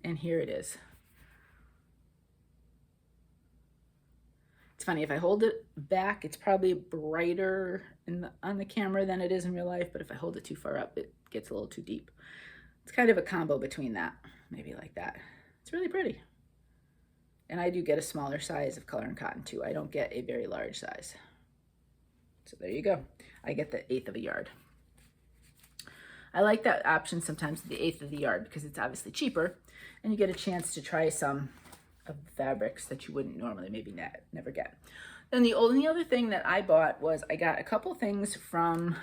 And here it is. It's funny, if I hold it back, it's probably brighter on the camera than it is in real life, but if I hold it too far up, it gets a little too deep. It's kind of a combo between that, maybe like that. It's really pretty. And I do get a smaller size of Color and Cotton too. I don't get a very large size. So there you go. I get the 1/8 of a yard. I like that option sometimes, the 1/8 of the yard, because it's obviously cheaper and you get a chance to try some of the fabrics that you wouldn't normally maybe never get. Then the only other thing that I bought was I got a couple things from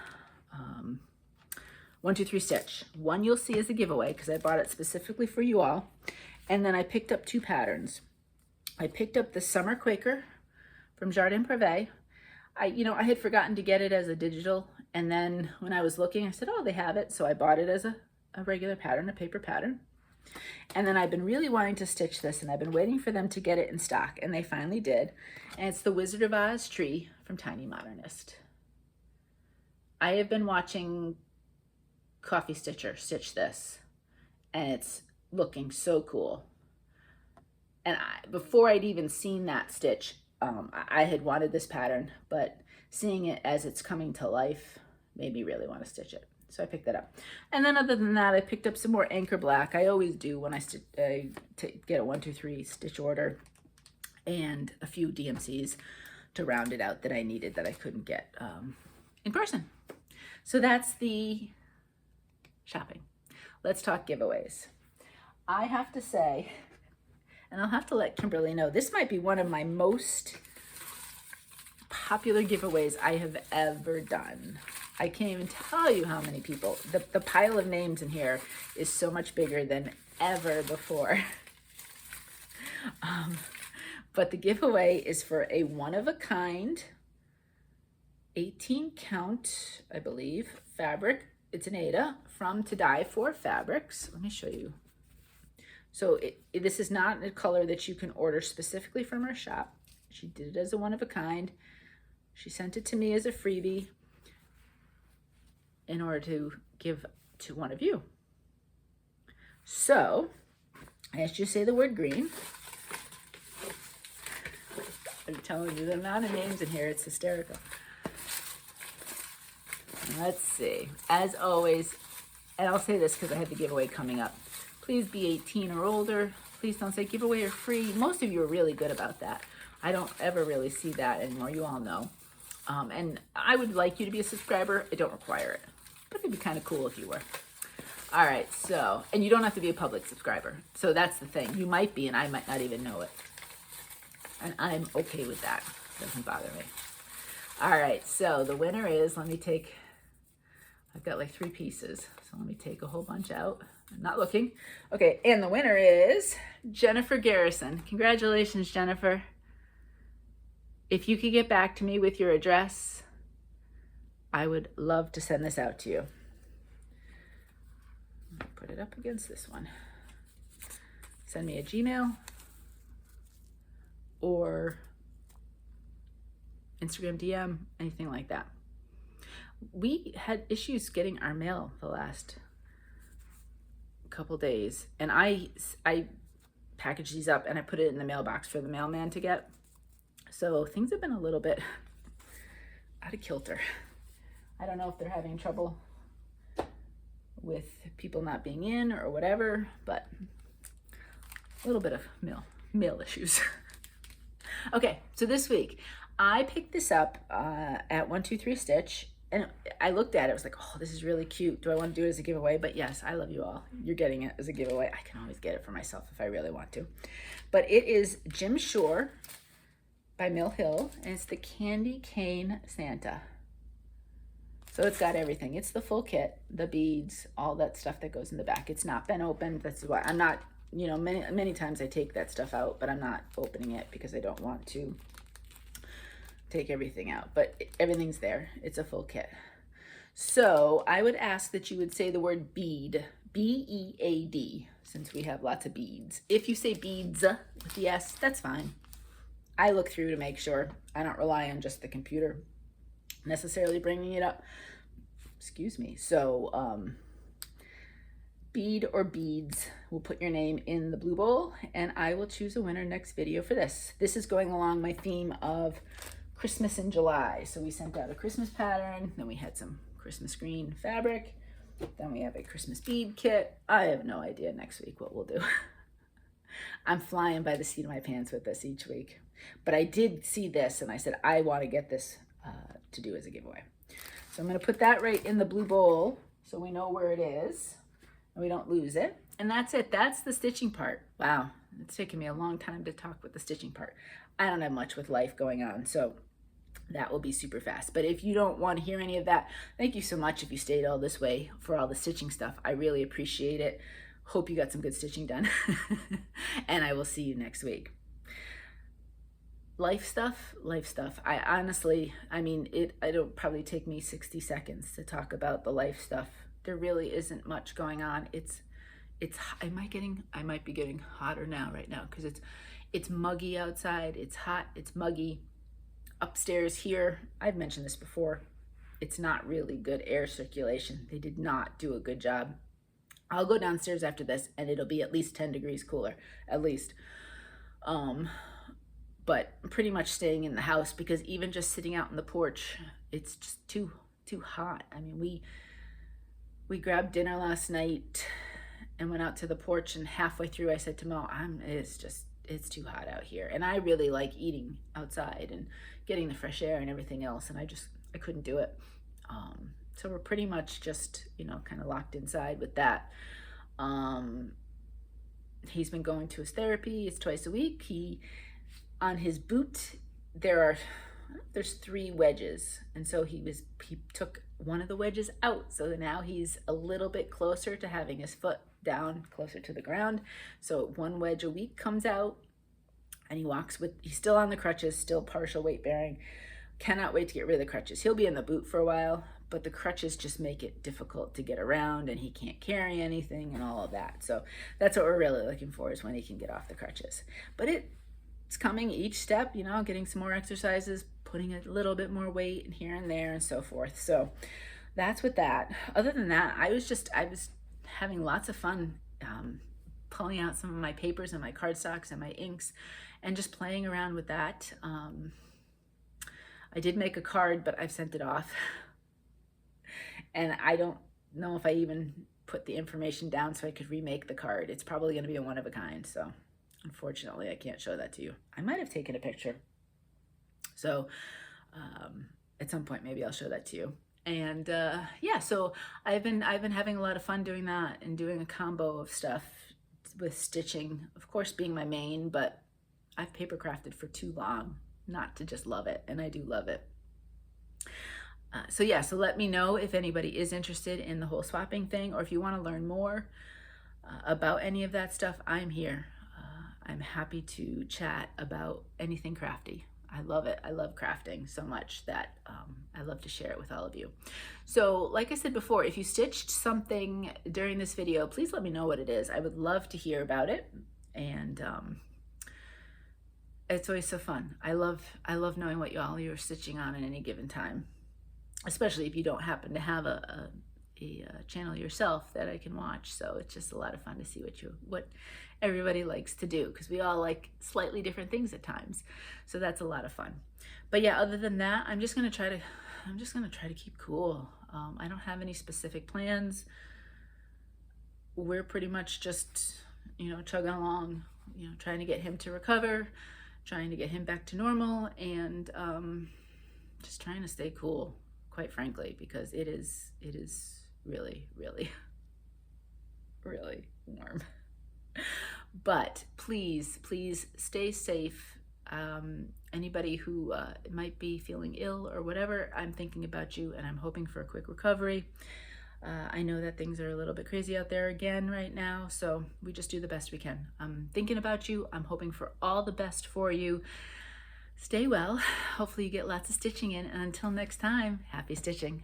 123 Stitch. One you'll see as a giveaway because I bought it specifically for you all. And then I picked up 2 patterns. I picked up the Summer Quaker from Jardin Prive. I had forgotten to get it as a digital, and then when I was looking, I said, oh, they have it. So I bought it as a regular pattern, a paper pattern. And then I've been really wanting to stitch this, and I've been waiting for them to get it in stock, and they finally did. And it's the Wizard of Oz tree from Tiny Modernist. I have been watching Coffee Stitcher stitch this, and it's looking so cool. And before I'd even seen that stitch, I had wanted this pattern, but seeing it as it's coming to life made me really want to stitch it. So I picked that up. And then other than that, I picked up some more Anchor Black. I always do when I get a 123 stitch order, and a few DMCs to round it out that I needed that I couldn't get in person. So that's the shopping. Let's talk giveaways. I have to say, and I'll have to let Kimberly know, this might be one of my most popular giveaways I have ever done. I can't even tell you how many people. The pile of names in here is so much bigger than ever before. But the giveaway is for a one-of-a-kind 18 count, I believe, fabric. It's an Aida from To Die For Fabrics. Let me show you. So this is not a color that you can order specifically from her shop. She did it as a one-of-a-kind. She sent it to me as a freebie in order to give to one of you. So I asked you to say the word green. I'm telling you, the amount of names in here, it's hysterical. Let's see. As always, and I'll say this because I have the giveaway coming up. Please be 18 or older. Please don't say giveaway or free. Most of you are really good about that. I don't ever really see that anymore. You all know. And I would like you to be a subscriber. I don't require it, but it'd be kind of cool if you were. All right, so, and you don't have to be a public subscriber. So that's the thing. You might be, and I might not even know it. And I'm okay with that. Doesn't bother me. All right, so the winner is, let me take, I've got like 3 pieces. So let me take a whole bunch out. I'm not looking. Okay, and the winner is Jennifer Garrison. Congratulations, Jennifer. If you could get back to me with your address, I would love to send this out to you. Put it up against this one. Send me a Gmail or Instagram DM, anything like that. We had issues getting our mail the last couple days, and I packaged these up and I put it in the mailbox for the mailman to get. So things have been a little bit out of kilter. I don't know if they're having trouble with people not being in or whatever, but a little bit of mail issues. Okay, so this week I picked this up at 123 Stitch, and I looked at it. I was like, oh, this is really cute. Do I want to do it as a giveaway? But yes, I love you all. You're getting it as a giveaway. I can always get it for myself if I really want to. But it is Jim Shore by Mill Hill, and it's the Candy Cane Santa. So it's got everything. It's the full kit, the beads, all that stuff that goes in the back. It's not been opened. That's why I'm not, you know, many times I take that stuff out, but I'm not opening it because I don't want to take everything out. But everything's there. It's a full kit. So I would ask that you would say the word bead, B-E-A-D, since we have lots of beads. If you say beads with the S, that's fine. I look through to make sure. I don't rely on just the computer necessarily bringing it up. Excuse me. So bead or beads, we'll put your name in the blue bowl, and I will choose a winner next video for this. This is going along my theme of Christmas in July. So we sent out a Christmas pattern, then we had some Christmas green fabric, then we have a Christmas bead kit. I have no idea next week what we'll do. I'm flying by the seat of my pants with this each week. But I did see this and I said, I want to get this to do as a giveaway. So I'm going to put that right in the blue bowl so we know where it is and we don't lose it. And that's it. That's the stitching part. Wow. It's taken me a long time to talk with the stitching part. I don't have much with life going on, so that will be super fast. But if you don't want to hear any of that, thank you so much if you stayed all this way for all the stitching stuff. I really appreciate it. Hope you got some good stitching done. And I will see you next week. Life stuff. I honestly, I mean, it'll probably take me 60 seconds to talk about the life stuff. There really isn't much going on. I might be getting hotter now right now because it's muggy outside. It's hot, it's muggy. Upstairs here, I've mentioned this before, it's not really good air circulation. They did not do a good job. I'll go downstairs after this and it'll be at least 10 degrees cooler, at least. But I'm pretty much staying in the house because even just sitting out on the porch, it's just too hot. I mean, we grabbed dinner last night and went out to the porch, and halfway through I said to Mo, it's too hot out here. And I really like eating outside and getting the fresh air and everything else, and I couldn't do it. So we're pretty much just, you know, kind of locked inside with that. He's been going to his therapy. It's twice a week. On his boot, there's 3 wedges, and so he took one of the wedges out, so now he's a little bit closer to having his foot down closer to the ground. So 1 wedge a week comes out, and he's still on the crutches, still partial weight bearing. Cannot wait to get rid of the crutches. He'll be in the boot for a while, but the crutches just make it difficult to get around, and he can't carry anything and all of that. So that's what we're really looking for, is when he can get off the crutches. But it's coming each step, you know, getting some more exercises, putting a little bit more weight and here and there and so forth. So that's with that. Other than that, I was having lots of fun pulling out some of my papers and my cardstocks and my inks and just playing around with that. I did make a card, but I've sent it off. And I don't know if I even put the information down so I could remake the card. It's probably going to be a one of a kind, so unfortunately I can't show that to you. I might have taken a picture, so at some point maybe I'll show that to you. And yeah, so I've been having a lot of fun doing that and doing a combo of stuff with stitching, of course being my main, but I've paper crafted for too long not to just love it, and I do love it. So yeah, so let me know if anybody is interested in the whole swapping thing, or if you want to learn more about any of that stuff. I'm here. I'm happy to chat about anything crafty. I love it. I love crafting so much that I love to share it with all of you. So like I said before, if you stitched something during this video, please let me know what it is. I would love to hear about it. And it's always so fun. I love knowing what you're stitching on at any given time, especially if you don't happen to have a channel yourself that I can watch. So it's just a lot of fun to see what everybody likes to do, because we all like slightly different things at times. So that's a lot of fun. But yeah, other than that, I'm just gonna try to keep cool. I don't have any specific plans. We're pretty much just, chugging along, trying to get him to recover, trying to get him back to normal, and just trying to stay cool, quite frankly, because it is really, really, really warm. But please stay safe. Anybody who might be feeling ill or whatever, I'm thinking about you, and I'm hoping for a quick recovery. I know that things are a little bit crazy out there again right now, so we just do the best we can. I'm thinking about you. I'm hoping for all the best for you. Stay well. Hopefully you get lots of stitching in, and until next time, happy stitching.